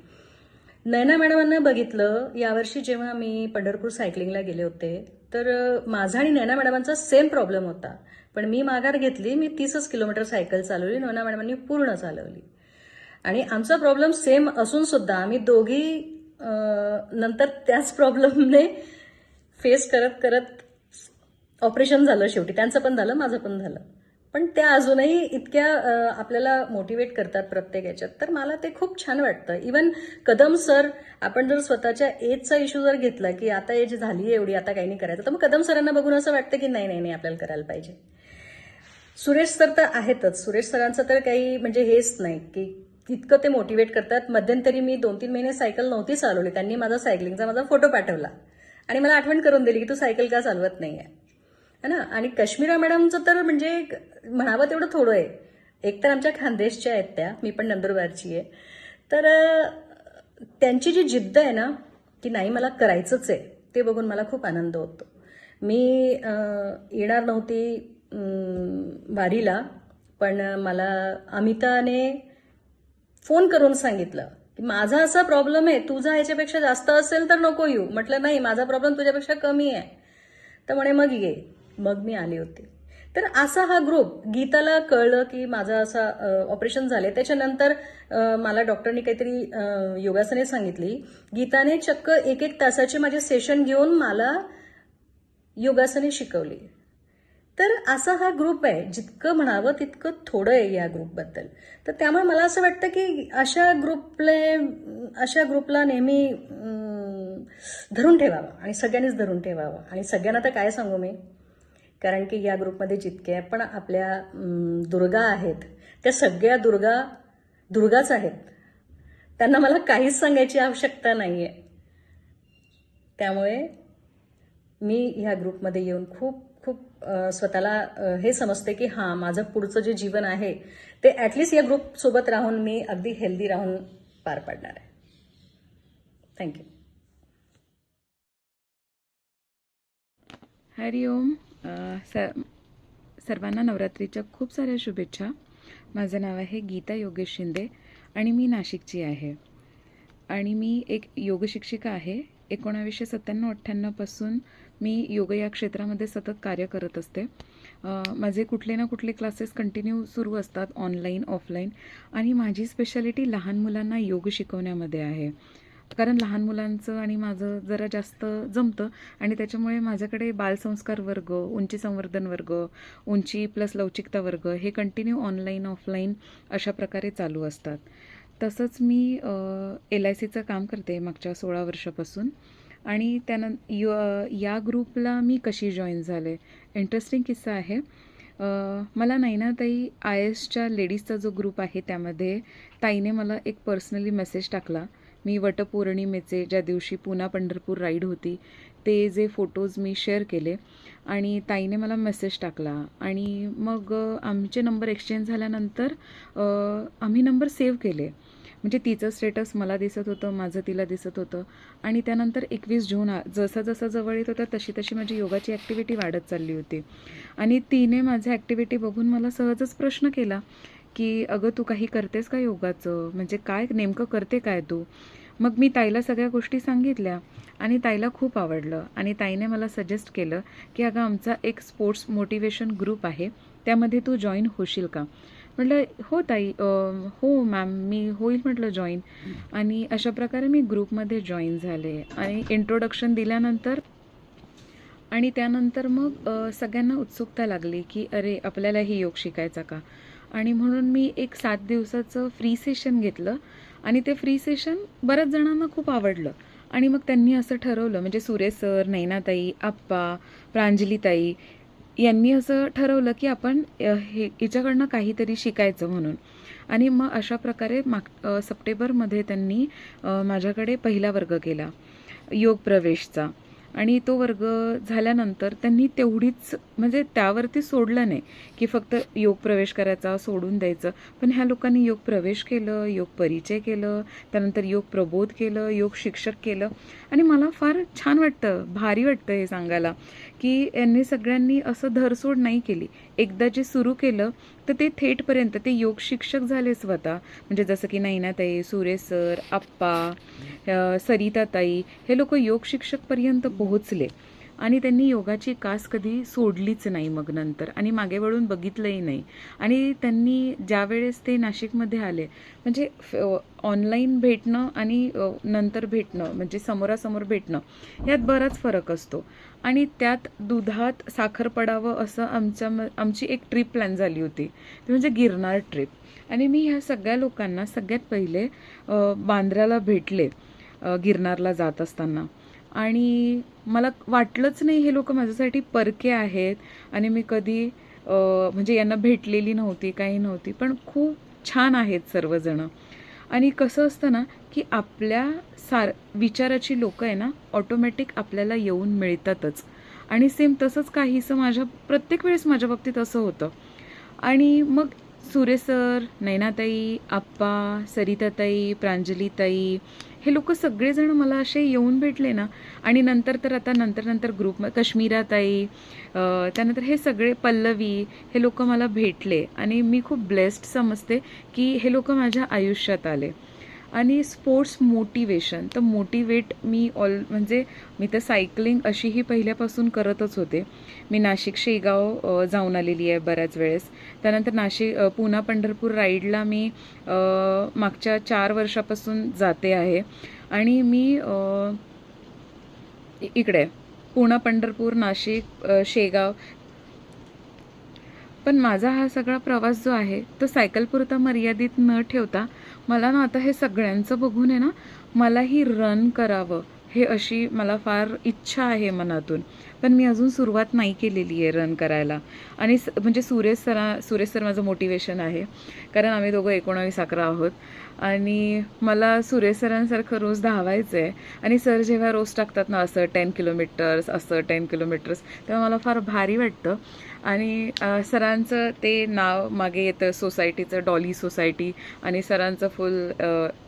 नयना मॅडमांना बघितलं यावर्षी जेव्हा मी पंढरपूर सायकलिंगला गेले होते, तर माझा आणि नयना मॅडमांचा सेम प्रॉब्लेम होता, पण मी माघार घेतली. मी 30 किलोमीटर सायकल चालवली, नयना मॅडमांनी पूर्ण चालवली. आणि आमचा प्रॉब्लेम सेम असून सुद्धा आम्ही दोघी नंतर त्याच प्रॉब्लेमने फेस करत करत ऑपरेशन झालं शेवटी. त्यांचं पण झालं, माझं पण झालं, पण त्या अजूनही इतक्या आपल्याला मोटिवेट करतात प्रत्येक याच्यात. तर मला ते खूप छान वाटतं. इवन कदम सर, आपण जर स्वतःच्या एजचा इश्यू जर घेतला की आता एज झाली आहे एवढी, आता काही नाही करायचं, तर मग कदम सरांना बघून असं वाटतं की नाही नाही नाही आपल्याला करायला पाहिजे. सुरेश सर तर आहेतच. सुरेश सरांचं तर काही म्हणजे हेच नाही की इतकं ते मोटिवेट करतात. मध्यंतरी मी 2-3 महिने सायकल नव्हती चालवली, त्यांनी माझा सायकलिंगचा माझा फोटो पाठवला आणि मला आठवण करून दिली की तू सायकल का चालवत नाहीये, है ना. आणि कश्मीरा मॅडमचं तर म्हणजे म्हणावं तेवढं थोडं आहे. एक तर आमच्या खानदेशच्या आहेत त्या, मी पण नंदुरबारची आहे. तर त्यांची जी जिद्द आहे ना की नाही मला करायचंच आहे, ते बघून मला खूप आनंद होतो. मी येणार नव्हती वारीला, पण मला अमिताने फोन करून सांगितलं की माझा असा प्रॉब्लेम आहे, तुझा ह्याच्यापेक्षा जास्त असेल तर नको येऊ. म्हटलं नाही, माझा प्रॉब्लेम तुझ्यापेक्षा कमी आहे. तर म्हणे मग ये. मग मी आली होती. तर असा हा ग्रुप. गीताला कळलं की माझं असं ऑपरेशन झाले, त्याच्यानंतर मला डॉक्टरनी काहीतरी योगासने सांगितली. गीताने चक्क 1-1 तासाचे माझे सेशन घेऊन मला योगासने शिकवली. तर असा हा ग्रुप आहे. जितकं म्हणावं तितकं थोडं आहे या ग्रुपबद्दल. तर त्यामुळे मला असं वाटतं की अशा ग्रुपला नेहमी धरून ठेवावं आणि सगळ्यांनीच धरून ठेवावं. आणि सगळ्यांना तर काय सांगू मी, कारण की या ग्रुपमध्ये जितके पण आपल्या दुर्गा आहेत, त्या सगळ्या दुर्गाच आहेत. त्यांना मला काहीच सांगायची आवश्यकता नाही आहे. त्यामुळे मी ह्या ग्रुपमध्ये येऊन खूप स्वतःला हे समजते की माझं पुढचं जे जीवन आहे ते ॲटलिस्ट या ग्रुपसोबत राहून मी अगदी हेल्दी राहून पार पाडणार आहे. थँक्यू. हरिओम. सर्वांना नवरात्रीच्या खूप साऱ्या शुभेच्छा. माझं नाव आहे गीता योगेश शिंदे आणि मी नाशिकची आहे आणि मी एक योग शिक्षिका आहे. 1997-98 पासून मी योग या क्षेत्रामध्ये सतत कार्य करत असते. माझे कुठले ना कुठले क्लासेस कंटिन्यू सुरू असतात, ऑनलाईन ऑफलाईन. आणि माझी स्पेशालिटी लहान मुलांना योग शिकवण्यामध्ये आहे, कारण लहान मुलांचं आणि माझं जरा जास्त जमतं आणि त्याच्यामुळे माझ्याकडे बालसंस्कार वर्ग, उंची संवर्धन वर्ग, उंची प्लस लवचिकता वर्ग हे कंटिन्यू ऑनलाईन ऑफलाईन अशा प्रकारे चालू असतात. तसंच मी LICचं काम करते मागच्या 16 वर्षापासून. आणि या ग्रुपला मी कशी जॉईन झाले, इंटरेस्टिंग किस्सा आहे. मला नैनाताई IASच्या लेडीजचा जो ग्रुप आहे त्यामध्ये ताईने मला एक पर्सनली मेसेज टाकला. मी वटपौर्णिमेचे ज्या दिवशी पुणा पंढरपूर राईड होती ते जे फोटोज मी शेअर केले आणि ताईने मला मेसेज टाकला आणि मग आमचे नंबर एक्सचेंज झाल्यानंतर आम्ही नंबर सेव्ह केले म्हणजे तिचं स्टेटस मला दिसत होतं, माझं तिला दिसत होतं. आणि त्यानंतर 21 जून जसा जसा जवळ येत होता तशी तशी माझी योगाची ॲक्टिव्हिटी वाढत चालली होती. आणि तिने माझ्या ॲक्टिव्हिटी बघून मला सहजच प्रश्न केला की अगं तू काही करतेस का योगाचं, म्हणजे काय नेमकं करते काय तू. मग मी ताईला सगळ्या गोष्टी सांगितल्या आणि ताईला खूप आवडलं आणि ताईने मला सजेस्ट केलं की अगं आमचा एक स्पोर्ट्स मोटिवेशन ग्रुप आहे, त्यामध्ये तू जॉईन होशील का. म्हटलं हो ताई, हो मॅम मी होईल म्हटलं जॉईन. आणि अशा प्रकारे मी ग्रुपमध्ये जॉईन झाले आणि इंट्रोडक्शन दिल्यानंतर आणि त्यानंतर मग सगळ्यांना उत्सुकता लागली की अरे आपल्यालाही योग शिकायचा का. आणि म्हणून मी एक 7 दिवसाचं फ्री सेशन घेतलं आणि ते फ्री सेशन बऱ्याच जणांना खूप आवडलं. आणि मग त्यांनी असं ठरवलं, म्हणजे सुरेश सर, नैनाताई, आप्पा, प्रांजलीताई यांनी असं ठरवलं की आपण हिच्याकडनं काहीतरी शिकायचं म्हणून. आणि मग अशा प्रकारे सप्टेंबरमध्ये त्यांनी माझ्याकडे पहिला वर्ग केला योग प्रवेशचा. आणि तो वर्ग झाल्यानंतर त्यांनी तेवढीच, म्हणजे त्यावरती सोडलं नाही की फक्त योग प्रवेश करायचा सोडून द्यायचं, पण ह्या लोकांनी योग प्रवेश केलं, योग परिचय केलं, त्यानंतर योग प्रबोध केलं, योग शिक्षक केलं. आणि मला फार छान वाटतं, भारी वाटतं हे सांगायला की यांनी सगळ्यांनी असं धरसोड नाही केली. एकदा जे सुरू केलं तर ते थेटपर्यंत ते योग शिक्षक झाले स्वतः, म्हणजे जसं की नैनाताई, सुरेश सर, आप्पा, सरिताताई हे लोक योग शिक्षकपर्यंत पोहोचले. आणि त्यांनी योगाची कास कधी सोडलीच नाही मग नंतर, आणि मागे वळून बघितलंही नाही. आणि त्यांनी ज्यावेळेस ते नाशिकमध्ये आले, म्हणजे ऑनलाईन भेटणं आणि नंतर भेटणं, म्हणजे समोरासमोर भेटणं यात बराच फरक असतो. आणि त्यात दुधात साखर पडावं असं आमची एक ट्रिप प्लॅन झाली होती, ती म्हणजे गिरनार ट्रिप. आणि मी ह्या सगळ्या लोकांना सगळ्यात पहिले बांद्र्याला भेटले गिरनारला जात असताना. आणि मला वाटलंच नाही हे लोक माझ्यासाठी परके आहेत. आणि मी कधी म्हणजे यांना भेटलेली नव्हती, काही नव्हती, पण खूप छान आहेत सर्वजण. आणि कसं असतं ना की आपल्या विचाराची लोकं आहे ना ऑटोमॅटिक आपल्याला येऊन मिळतातच. आणि सेम तसंच काहीसं प्रत्येक वेळेस माझ्या बाबतीत असं होतं. आणि मग सुरेश सर, नैनाताई, आप्पा, सरिताताई, प्रांजलीताई हे लोक सगळेजण मला असे येऊन भेटले ना. आणि नंतर तर आता नंतर ग्रुप कश्मीराताई, त्यानंतर हे सगळे पल्लवी हे लोक मला भेटले. आणि मी खूप ब्लेस्ड समजते की हे लोक माझ्या आयुष्यात आले. आणि स्पोर्ट्स मोटिवेशन तर मोटिवेट म्हणजे मी तर सायकलिंग अशीही पहिल्यापासून करतच होते. मी नाशिक शेगाव जाऊन आलेली आहे बऱ्याच वेळेस. त्यानंतर पुणा पंढरपूर राईडला मी मागच्या 4 वर्षापासून जाते आहे. आणि मी इकडे पुणा पंढरपूर, नाशिक, शेगाव. पण माझा हा सगळा प्रवास जो आहे तो सायकलपुरता मर्यादित न ठेवता मला ना आता हे सगळ्यांचं बघून आहे ना मलाही रन करावं हे अशी मला फार इच्छा आहे मनातून. पण मी अजून सुरुवात नाही केलेली आहे रन करायला. आणि म्हणजे सुरेश सर माझं मोटिवेशन आहे, कारण आम्ही दोघं 19-11 आहोत. आणि मला सुरेश सरांसारखं रोज धावायचं आहे. आणि सर जेव्हा रोज टाकतात ना असं 10 किलोमीटर्स, असं 10 किलोमीटर्स, तेव्हा मला फार भारी वाटतं. आणि सरांचं ते नाव मागे येतं सोसायटीचं, डॉली सोसायटी. आणि सरांचं फुल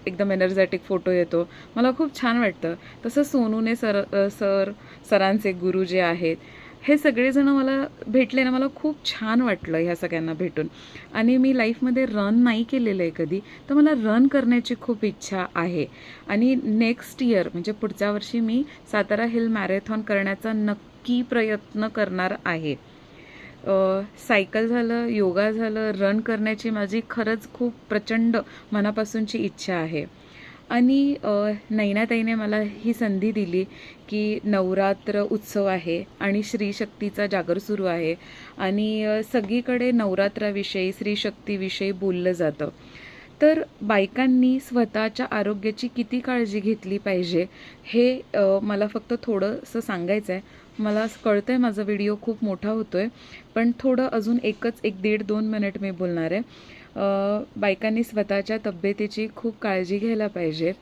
एकदम एनर्जेटिक फोटो येतो, मला खूप छान वाटतं. तसं सोनूने सरांचे गुरु जे आहेत हे सगळेजण मला भेटले ना, मला खूप छान वाटलं ह्या सगळ्यांना भेटून. आणि मी लाईफमध्ये रन नाही केलेलं आहे कधी, तर मला रन करण्याची खूप इच्छा आहे. आणि नेक्स्ट इयर म्हणजे पुढच्या वर्षी मी सातारा हिल मॅरेथॉन करण्याचा नक्की प्रयत्न करणार आहे. सायकल झालं, योगा झालं, रन करण्याची माझी खरंच खूप प्रचंड मनापासूनची इच्छा आहे. आणि नैनाताईने मला ही संधी दिली की नवरात्र उत्सव आहे आणि श्रीशक्तीचा जागर सुरू आहे. आणि सगळीकडे नवरात्राविषयी, श्रीशक्तीविषयी बोललं जातं. तर बायकांनी स्वतःच्या आरोग्याची किती काळजी घेतली पाहिजे हे मला फक्त थोडंसं सांगायचं आहे. मला कळतं आहे माझा व्हिडिओ खूप मोठा होतो आहे, पण थोडं अजून 1-1.5-2 मिनिट मी बोलणार आहे. बायकांनी स्वतःच्या तब्येतीची खूप काळजी घ्यायला पाहिजे.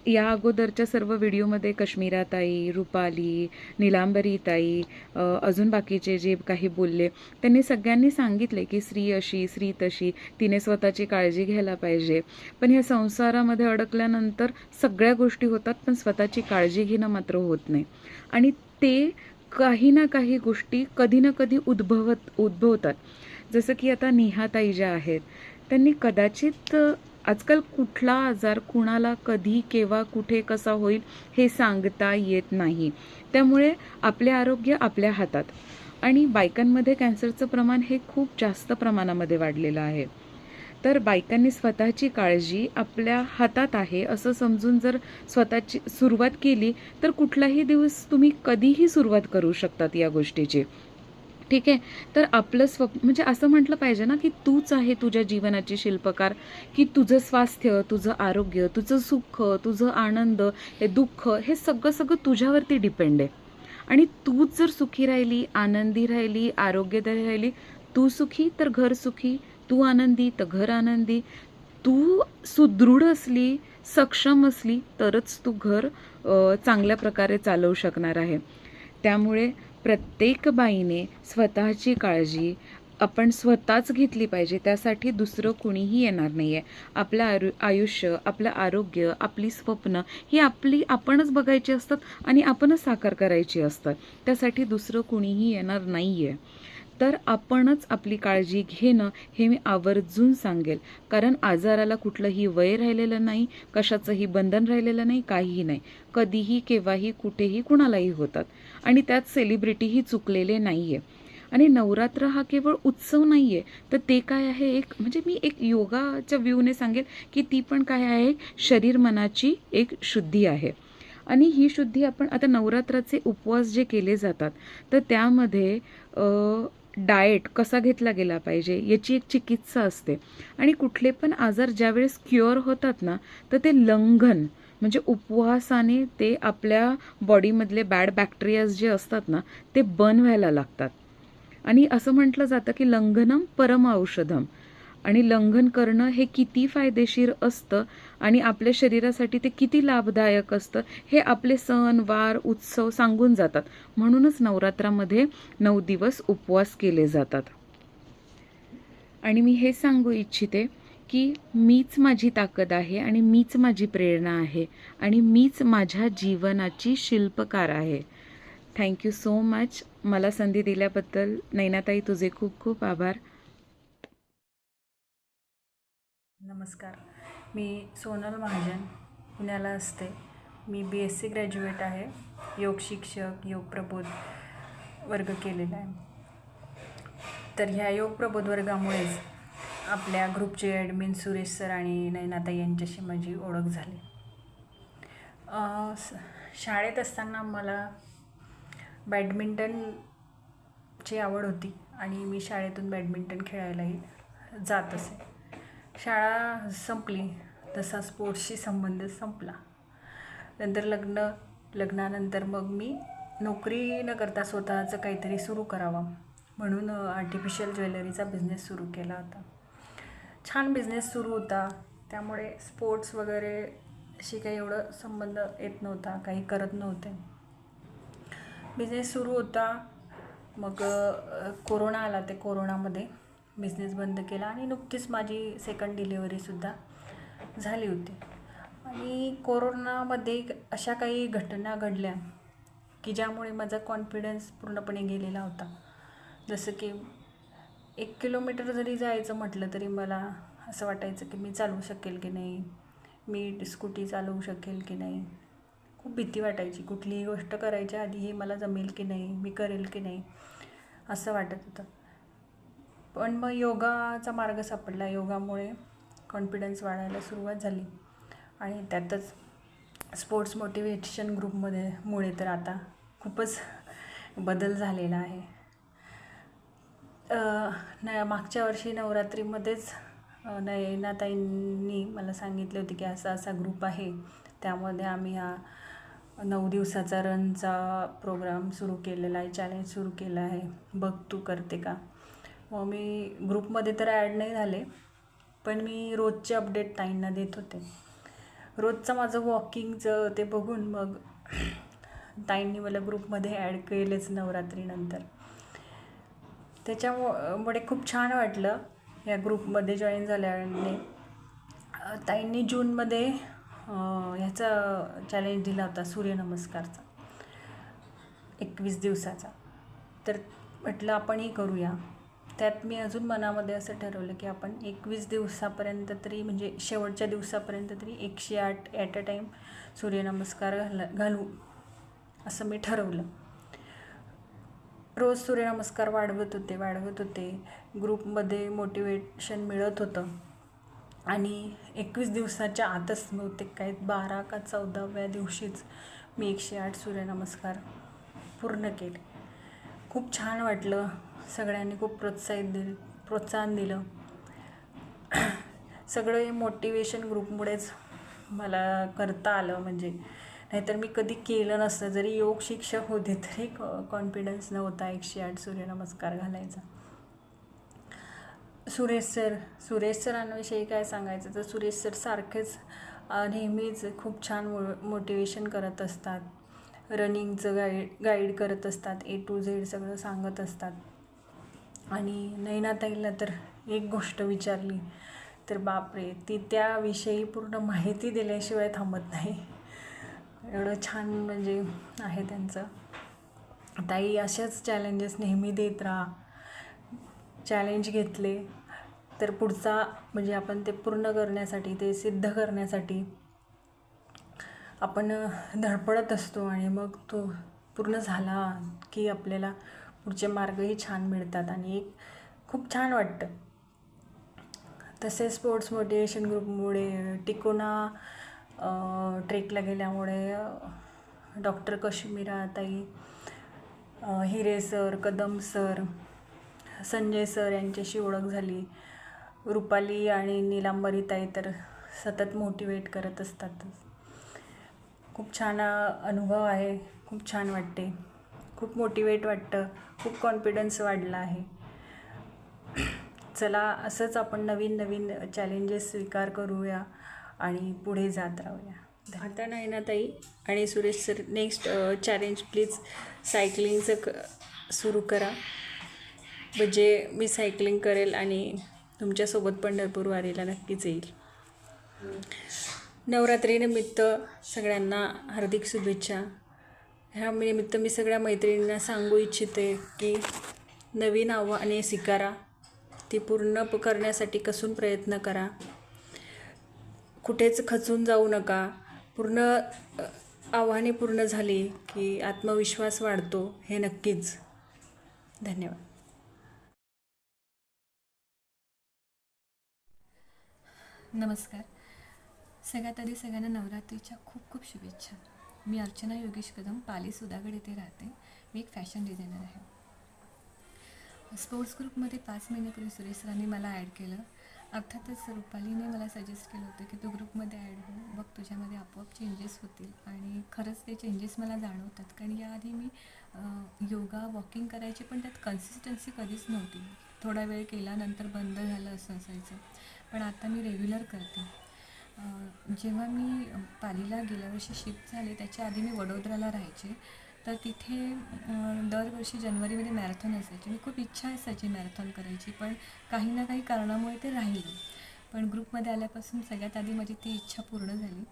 या अगोदरच्या सर्व व्हिडिओमध्ये कश्मीराताई, रुपाली, निलांबरीताई, अजून बाकीचे जे काही बोलले त्यांनी सगळ्यांनी सांगितले की स्त्री अशी, स्त्री तशी, तिने स्वतःची काळजी घ्यायला पाहिजे. पण या संसारामध्ये अडकल्यानंतर सगळ्या गोष्टी होतात, पण स्वतःची काळजी घेणं मात्र होत नाही. आणि ते काही ना काही गोष्टी कधी ना कधी उद्भवतात. जसं की आता नेहाताई ज्या आहेत, त्यांनी कदाचित आजकाल कुठला आजार कुणाला कधी, केव्हा, कुठे, कसा होईल हे सांगता येत नाही. त्यामुळे आपले आरोग्य आपल्या हातात. आणि बायकांमध्ये कॅन्सरचं प्रमाण हे खूप जास्त प्रमाणामध्ये वाढलेलं आहे. तर बायकांनी स्वतःची काळजी आपल्या हातात आहे असं समजून जर स्वतःची सुरुवात केली तर कुठलाही दिवस तुम्ही कधीही सुरुवात करू शकतात या गोष्टीची. ठीक आहे. तर आपलं म्हणजे असं म्हटलं पाहिजे ना की तूच आहे तुझ्या जीवनाची शिल्पकार, की तुझं स्वास्थ्य, तुझं आरोग्य, तुझं सुख, तुझं आनंद, हे दुःख, हे सगळं तुझ्यावरती डिपेंड आहे. आणि तूच जर सुखी राहिली, आनंदी राहिली, आरोग्यदायी राहिली, तू सुखी तर घर सुखी, तू आनंदी तर घर आनंदी. तू सुदृढ असली, सक्षम असली तरच तू घर चांगल्या प्रकारे चालवू शकणार आहे. त्यामुळे प्रत्येक बाईने स्वतःची काळजी आपण स्वतःच घेतली पाहिजे. त्यासाठी दुसरं कुणीही येणार नाही आहे. आपलं आयुष्य, आपलं आरोग्य, आपली स्वप्न ही आपणच बघायची असतात आणि आपणच साकार करायची असतात. त्यासाठी दुसरं कुणीही येणार नाही आहे. तर आपणच आपली काळजी घेणं हे मी आवर्जून सांगेल. कारण आजाराला कुठलंही वय राहिलेलं नाही, कशाचंही बंधन राहिलेलं नाही, काहीही नाही. कधीही, केव्हाही, कुठेही, कुणालाही होतात. आणि त्यात सेलिब्रिटीही चुकलेले नाही आहे. आणि नवरात्र हा केवळ उत्सव नाही आहे, तर ते काय आहे, म्हणजे मी एक योगाच्या व्ह्यूने सांगेल की ती पण काय आहे, शरीर मनाची एक शुद्धी आहे. आणि ही शुद्धी आपण आता नवरात्राचे उपवास जे केले जातात तर त्यामध्ये डाएट कसा घेतला गेला पाहिजे याची एक चिकित्सा असते. आणि कुठले पण आजार ज्यावेळेस क्युअर होतात ना, तर ते लंघन म्हणजे उपवासाने ते आपल्या बॉडीमधले बॅड बॅक्टेरियाज जे असतात ना ते बर्न व्हायला लागतात. आणि असं म्हटलं जातं की लंघनम परम औषधम. आणि लंघन करणं हे किती फायदेशीर असतं आणि आपल्या शरीरासाठी ते किती लाभदायक असतं हे आपले सण, वार, उत्सव सांगून जातात. म्हणूनच नवरात्रामध्ये 9 दिवस उपवास केले जातात. आणि मी हे सांगू इच्छिते की मीच माझी ताकद आहे आणि मीच माझी प्रेरणा आहे आणि मीच माझ्या जीवनाची शिल्पकार आहे. Thank you so much. मला संधी दिल्याबद्दल नैनाताई तुझे खूप खूप आभार. नमस्कार, मी सोनल महाजन पुण्याला असते. मी BSc ग्रॅज्युएट आहे. योग शिक्षक, योग प्रबोध वर्ग केलेला आहे. तर ह्या योग प्रबोध वर्गामुळेच आपल्या ग्रुपचे ॲडमिन सुरेश सर आणि नयनाताई यांच्याशी माझी ओळख झाली. शाळेत असताना मला बॅडमिंटनची आवड होती आणि मी शाळेतून बॅडमिंटन खेळायलाही जात असे. शाळा संपली तसा स्पोर्ट्सशी संबंध संपला. नंतर लग्नानंतर मग मी नोकरी न करता स्वतःचं काहीतरी सुरू करावं म्हणून आर्टिफिशियल ज्वेलरीचा बिझनेस सुरू केला होता. छान बिझनेस सुरू होता, त्यामुळे स्पोर्ट्स वगैरे अशी काही एवढं संबंध येत नव्हता, काही करत नव्हते. बिझनेस सुरू होता. मग कोरोना आला. ते कोरोनामध्ये बिझनेस बंद केला आणि नुकतीच माझी सेकंड डिलिव्हरीसुद्धा झाली होती. आणि कोरोनामध्ये अशा काही घटना घडल्या की ज्यामुळे माझा कॉन्फिडन्स पूर्णपणे गेलेला होता. जसं की 1 किलोमीटर जरी जायचं म्हटलं तरी मला असं वाटायचं की मी चालवू शकेल की नाही, मी स्कूटी चालवू शकेल की नाही. खूप भीती वाटायची. कुठलीही गोष्ट करायच्या आधी हे मला जमेल की नाही, मी करेल की नाही असं वाटत होतं. पण मग योगाचा मार्ग सापडला. योगामुळे कॉन्फिडन्स वाढायला सुरुवात झाली आणि त्यातच स्पोर्ट्स मोटिवेशन मुळे तर आता खूपच बदल झालेला आहे. मागच्या वर्षी नवरात्रीमध्येच नयनाताईंनी मला सांगितले होते की असा ग्रुप आहे, त्यामध्ये आम्ही हा 9 दिवसाचा रनचा प्रोग्राम सुरू केलेला आहे, चॅलेंज सुरू केलं आहे, बघ तू करते का. मग मी ग्रुपमध्ये तर ॲड नाही झाले, पण मी रोजचे अपडेट ताईंना देत होते. रोजचं माझं वॉकिंगचं ते बघून मग ताईंनी मला ग्रुपमध्ये ॲड केलेच नवरात्रीनंतर. त्याच्यामुळे खूप छान वाटलं या ग्रुपमध्ये जॉईन झाल्याने. ताईंनी जूनमध्ये ह्याचा चॅलेंज दिला होता सूर्यनमस्कारचा 21 दिवसाचा. तर म्हटलं आपणही करूया. त्यात मी अजून मनामध्ये असं ठरवलं की आपण 21 दिवसापर्यंत तरी, म्हणजे शेवटच्या दिवसापर्यंत तरी 108 ॲट अ टाईम सूर्यनमस्कार घालू असं मी ठरवलं. रोज सूर्यनमस्कार वाढवत होते. ग्रुपमध्ये मोटिवेशन मिळत होतं आणि 21 दिवसाच्या आतच बहुतेक काही 12 का 14व्या दिवशीच मी 108 सूर्यनमस्कार पूर्ण केले. खूप छान वाटलं. सगळ्यांनी खूप प्रोत्साहन दिलं. सगळं हे मोटिवेशन ग्रुपमुळेच मला करता आलं. म्हणजे नाहीतर मी कधी केलं नसतं. जरी योग शिक्षक होते तरी कॉन्फिडन्स नव्हता 108 सूर्यनमस्कार घालायचा. सुरेश सरांविषयी काय सांगायचं तर सुरेश सर सारखेच नेहमीच खूप छान मोटिवेशन करत असतात. रनिंगचं गाईड करत असतात. A to Z सगळं सांगत असतात. आणि नैनाताईला तर एक गोष्ट विचारली तर बापरे, ती त्याविषयी पूर्ण माहिती दिल्याशिवाय थांबत नाही. एवढं छान म्हणजे आहे त्यांचं. ताई अशाच चॅलेंजेस नेहमी देत राहा. चॅलेंज घेतले तर पुढचा म्हणजे आपण ते पूर्ण करण्यासाठी, ते सिद्ध करण्यासाठी आपण धडपडत असतो आणि मग तो पूर्ण झाला की आपल्याला पुढचे मार्गही छान मिळतात आणि एक खूप छान वाटतं. तसेच स्पोर्ट्स मोटिवेशन ग्रुपमुळे टिकोना ट्रेकला गेल्यामुळे doctor Kashmira tai, Hire sir, Kadam sir, Sanjay sir यांच्याशी ओळख झाली. रुपाली आणि नीलांबरी ताई तर सतत मोटिवेट करत असतात. खूप छान अनुभव आहे. खूप छान वाटते. खूप मोटिवेट वाटतं. खूप कॉन्फिडन्स वाढला आहे. चला असंच आपण नवीन चॅलेंजेस स्वीकार करूया आणि पुढे जात राहूया. आता नैनाताई आणि Suresh sir, next challenge please सायकलिंगचं सुरू करा. म्हणजे मी सायकलिंग करेल आणि तुमच्यासोबत पंढरपूर वारीला नक्कीच येईल. नवरात्रीनिमित्त सगळ्यांना हार्दिक शुभेच्छा. ह्या निमित्त मी सगळ्या मैत्रिणींना सांगू इच्छिते की नवीन आव्हाने स्वीकारा. ती पूर्ण करण्यासाठी कसून प्रयत्न करा. कुठेच खचून जाऊ नका. पूर्ण आव्हाने पूर्ण झाली की आत्मविश्वास वाढतो, हे नक्कीच. धन्यवाद. नमस्कार. सगळ्यात आधी सगळ्यांना नवरात्रीच्या खूप खूप शुभेच्छा. मी अर्चना योगेश कदम, पाली सुधागड येथे राहते. मी एक फॅशन डिझायनर आहे. स्पोर्ट्स ग्रुपमध्ये 5 महिन्यापूर्वी सुरेश सरांनी मला ॲड केलं. अर्थातच रुपालीने मला सजेस्ट केलं होतं की तू ग्रुपमध्ये ॲड हो, बघ तुझ्यामध्ये आपोआप चेंजेस होतील. आणि खरंच ते चेंजेस मला जाणवतात. कारण याआधी मी योगा वॉकिंग करायची, पण त्यात कन्सिस्टन्सी कधीच नव्हती. थोडा वेळ केल्यानंतर बंद झालं असं असायचं. पण आता मी रेग्युलर करते. जेव्हा मी पालीला गेल्या वर्षी शिफ्ट झाले त्याच्या आधी मी वडोदराला राहायचे. तर तिथे दरवर्षी जानेवारीमध्ये मॅरेथॉन असायची. मी खूप इच्छा असायची मॅरेथॉन करायची, पण काही ना काही कारणामुळे ते राहिलं. पण ग्रुपमध्ये आल्यापासून सगळ्यात आधी माझी ती इच्छा पूर्ण झाली.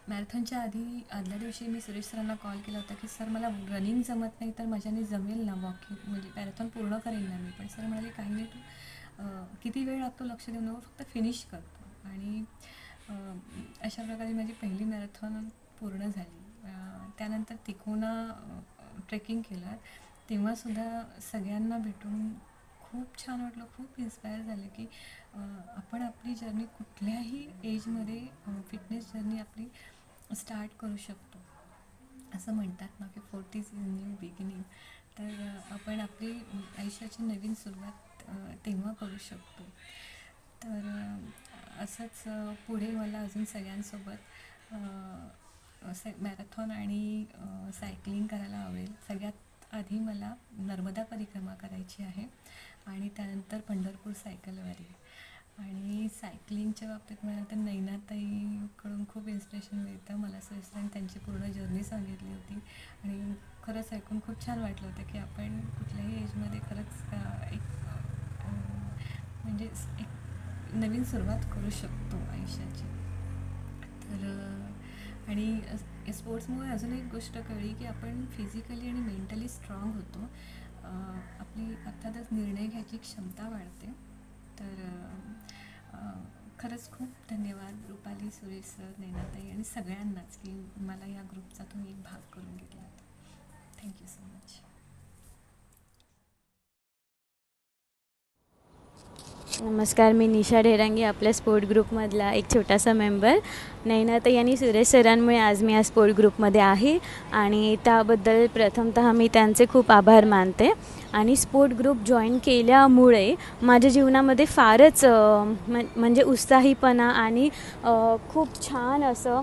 मॅरेथॉनच्या आदल्या दिवशी मी सुरेश सरांना कॉल केला होता की सर मला रनिंग जमत नाही तर माझ्याने जमेल ना वॉकिंग, म्हणजे मॅरेथॉन पूर्ण करेल ना मी. पण सर म्हणाले काही नाही, तू किती वेळ लागतो लक्ष देऊ नको, फक्त फिनिश करतो. आणि अशा प्रकारे माझी पहिली मॅरेथॉन पूर्ण झाली. त्यानंतर तिकोना ट्रेकिंग केलं, तेव्हासुद्धा सगळ्यांना भेटून खूप छान वाटलं. खूप इन्स्पायर झालं की आपण आपली जर्नी कुठल्याही एजमध्ये फिटनेस जर्नी आपली स्टार्ट करू शकतो. असं म्हणतात ना की 40s इज न्यू बिगिनिंग. तर आपण आपली आयुष्याची नवीन सुरुवात तेव्हा करू शकतो. तर असंच पुढे मला अजून सगळ्यांसोबत मॅरेथॉन आणि सायकलिंग करायला आवडेल. सगळ्यात आधी मला नर्मदा परिक्रमा करायची आहे आणि त्यानंतर पंढरपूर सायकलवारी. आणि सायकलिंगच्या बाबतीत म्हणाल तर नैनाताईकडून खूप इन्स्पिरेशन मिळतं. मला सुरेशरांनी त्यांची पूर्ण जर्नी सांगितली होती आणि खरंच ऐकून खूप छान वाटलं होतं की आपण कुठल्याही एजमध्ये खरंच म्हणजे एक नवीन सुरुवात करू शकतो आयुष्याची. तर आणि स्पोर्ट्समुळे अजून एक गोष्ट कळली की आपण फिजिकली आणि मेंटली स्ट्रॉंग होतो. आपली अर्थातच निर्णय घ्यायची क्षमता वाढते. तर खरंच खूप धन्यवाद रुपाली, सुरेश सर, नैनाताई आणि सगळ्यांनाच की मला या ग्रुपचा तुम्ही एक भाग करून घेतलात. Thank you so much. नमस्कार, मी निशा ढेरांगी, आपल्या स्पोर्ट ग्रुपमधला एक छोटासा मेंबर. नैनाताई आणि सुरेश सरांमुळे आज मी या स्पोर्ट ग्रुपमध्ये आहे आणि त्याबद्दल प्रथमतः मी त्यांचे खूप आभार मानते. आणि स्पोर्ट ग्रुप जॉईन केल्यामुळे माझ्या जीवनामध्ये फारच म्हणजे उत्साहीपणा आणि खूप छान असं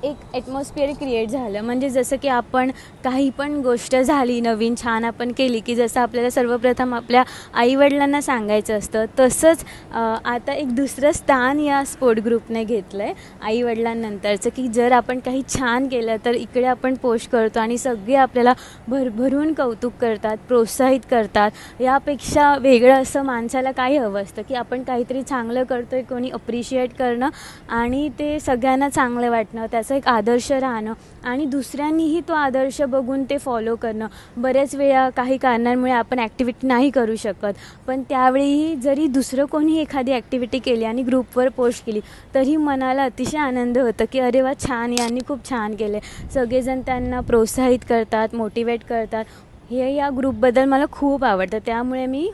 एक ॲटमॉस्फिअर क्रिएट झालं. म्हणजे जसं की आपण काही पण गोष्ट झाली नवीन छान आपण केली की जसं आपल्याला सर्वप्रथम आपल्या आईवडिलांना सांगायचं असतं, तसंच आता एक दुसरं स्थान या स्पोर्ट ग्रुपने घेतलं आहे आईवडिलांनंतरचं, की जर आपण काही छान केलं तर इकडे आपण पोस्ट करतो आणि सगळे आपल्याला भरभरून कौतुक करतात, प्रोत्साहित करतात. यापेक्षा वेगळं असं माणसाला काय हवं असतं की आपण काहीतरी चांगलं करतो आहे, कोणी अप्रिशिएट करणं आणि ते सगळ्यांना चांगलं वाटणं, त्याचं एक आदर्श राहणं आणि दुसऱ्यांनीही तो आदर्श बघून ते फॉलो करणं. बऱ्याच वेळा काही कारणांमुळे आपण ॲक्टिव्हिटी नाही करू शकत, पण त्यावेळीही जरी दुसरं कोणी एखादी ॲक्टिव्हिटी केली आणि ग्रुपवर पोस्ट केली तरी मनाला अतिशय आनंद होतं की अरे वा, छान, यांनी खूप छान केलं आहे. सगळेजण त्यांना प्रोत्साहित करतात, मोटिवेट करतात. हे या ग्रुपबद्दल मला खूप आवडतं. त्यामुळे मी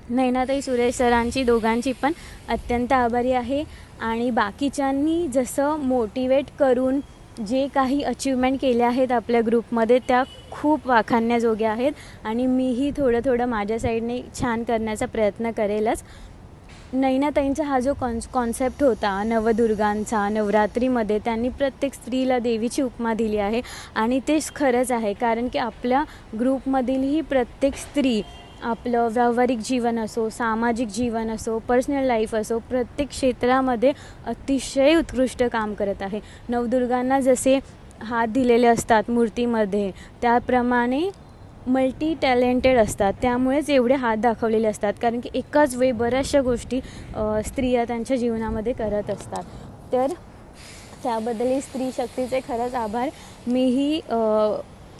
नैनाताई, सुरेश सरांची दोघांची पण अत्यंत आभारी आहे. आणि बाकीच्यांनी जसं मोटिवेट करून जे काही अचिव्हमेंट केल्या आहेत आपल्या ग्रुपमध्ये त्या खूप वाखाणण्याजोग्या आहेत आणि मीही थोडं माझ्या साईडने छान करण्याचा प्रयत्न करेलच. नैनाताईंचा हा जो कॉन्सेप्ट होता नवदुर्गांचा, नवरात्रीमध्ये त्यांनी प्रत्येक स्त्रीला देवीची उपमा दिली आहे आणि तेच खरंच आहे. कारण की आपल्या ग्रुपमधील प्रत्येक स्त्री आपलं व्यावहारिक जीवन असो, सामाजिक जीवन असो, पर्सनल लाईफ असो, प्रत्येक क्षेत्रामध्ये अतिशय उत्कृष्ट काम करत आहे. नवदुर्गांना जसे हात दिलेले असतात मूर्तीमध्ये, त्याप्रमाणे मल्टी टॅलेंटेड असतात. त्यामुळेच एवढे हात दाखवलेले असतात, कारण की एकाच वेळी बऱ्याचशा गोष्टी स्त्रिया त्यांच्या जीवनामध्ये करत असतात. तर त्याबद्दल स्त्री शक्तीचे खरंच आभार. मीही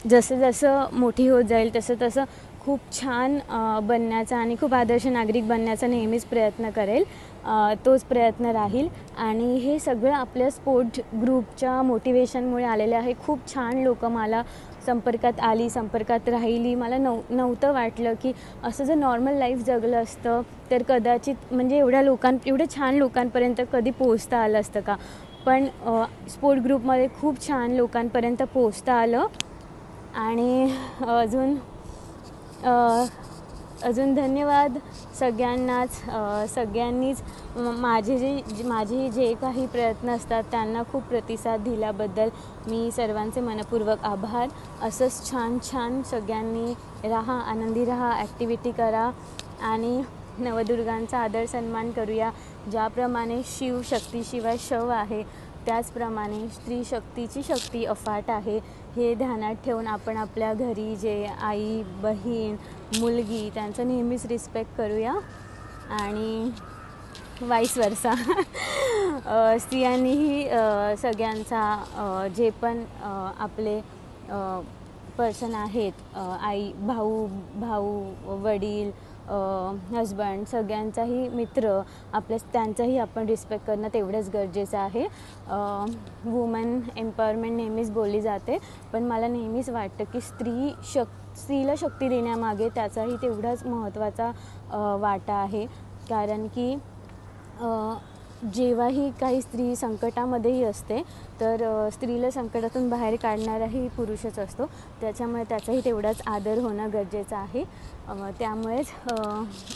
जसं मोठी होत जाईल तसं खूप छान बनण्याचा आणि खूप आदर्श नागरिक बनण्याचा नेहमीच प्रयत्न करेल. तोच प्रयत्न राहील आणि हे सगळं आपल्या स्पोर्ट ग्रुपच्या मोटिवेशनमुळे आलेलं आहे. खूप छान लोकं मला संपर्कात राहिली. मला नव्हतं वाटलं की असं जर नॉर्मल लाईफ जगलं असतं तर कदाचित म्हणजे एवढ्या छान लोकांपर्यंत कधी पोहोचता आलं असतं का. पण स्पोर्ट ग्रुपमध्ये खूप छान लोकांपर्यंत पोहोचता आलं. आणि अजून धन्यवाद सगळ्यांनाच. सगळ्यांनीच माझे जे काही प्रयत्न असतात त्यांना खूप प्रतिसाद दिल्याबद्दल मी सर्वांचे मनपूर्वक आभार. असंच छान सगळ्यांनी राहा, आनंदी राहा, ॲक्टिव्हिटी करा आणि नवदुर्गांचा आदर सन्मान करूया. ज्याप्रमाणे शिव शक्तीशिवाय शव आहे त्याचप्रमाणे स्त्री शक्तीची शक्ती अफाट आहे. हे ध्यानात ठेवून आपण आपल्या घरी जे आई, बहीण, मुलगी त्यांचं नेहमीच रिस्पेक्ट करूया आणि वाईस वर्सा. स्त्रियांनीही सगळ्यांचा जे पण आपले पर्सन आहेत, आई, भाऊ, वडील, हजबंड, सगळ्यांचाही मित्र त्यांचाही आपण रिस्पेक्ट करणं तेवढंच गरजेचं आहे. वुमन एम्पॉवरमेंट नेहमीच बोलली जाते, पण मला नेहमीच वाटतं की स्त्रीला शक्ती देण्यामागे त्याचाही तेवढाच महत्त्वाचा वाटा आहे. कारण की जेव्हाही काही स्त्री संकटामध्येही असते तर स्त्रीला संकटातून बाहेर काढणाराही पुरुषच असतो. त्याच्यामुळे त्याचाही तेवढाच आदर होणं गरजेचं आहे. त्यामुळेच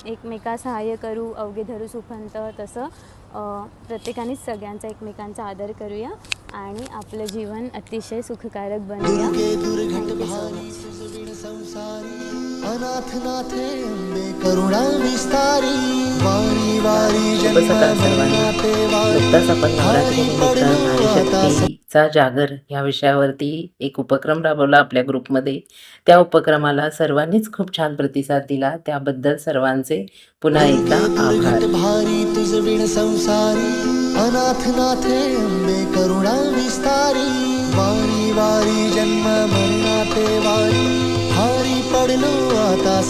एकमेका सहाय्य करू अवघे धरू सुपंथ, तसं प्रत्येकानेच सगळ्यांचा एकमेकांचा आदर करूया आणि आपलं जीवन अतिशय सुखकारक बनवूया. अनाथनाथे अंबे करुणा विस्तारी वारी वारी शुभ सकाळ सर्वांना. नुकताच आपण नवरात्रीनिमित्त नारीशक्तीचा जागर या विषयावरती एक उपक्रम राबवला आपल्या ग्रुपमध्ये. त्या उपक्रमाला सर्वांनीच खूप छान प्रतिसाद दिला. त्याबद्दल सर्वांचे पुन्हा एकदा आभार. भारी तुझ विण संसारी अनाथनाथे अंबे करुणा विस्तारी वारी वारी जन्म मरणाते वारी भारी पडलो आता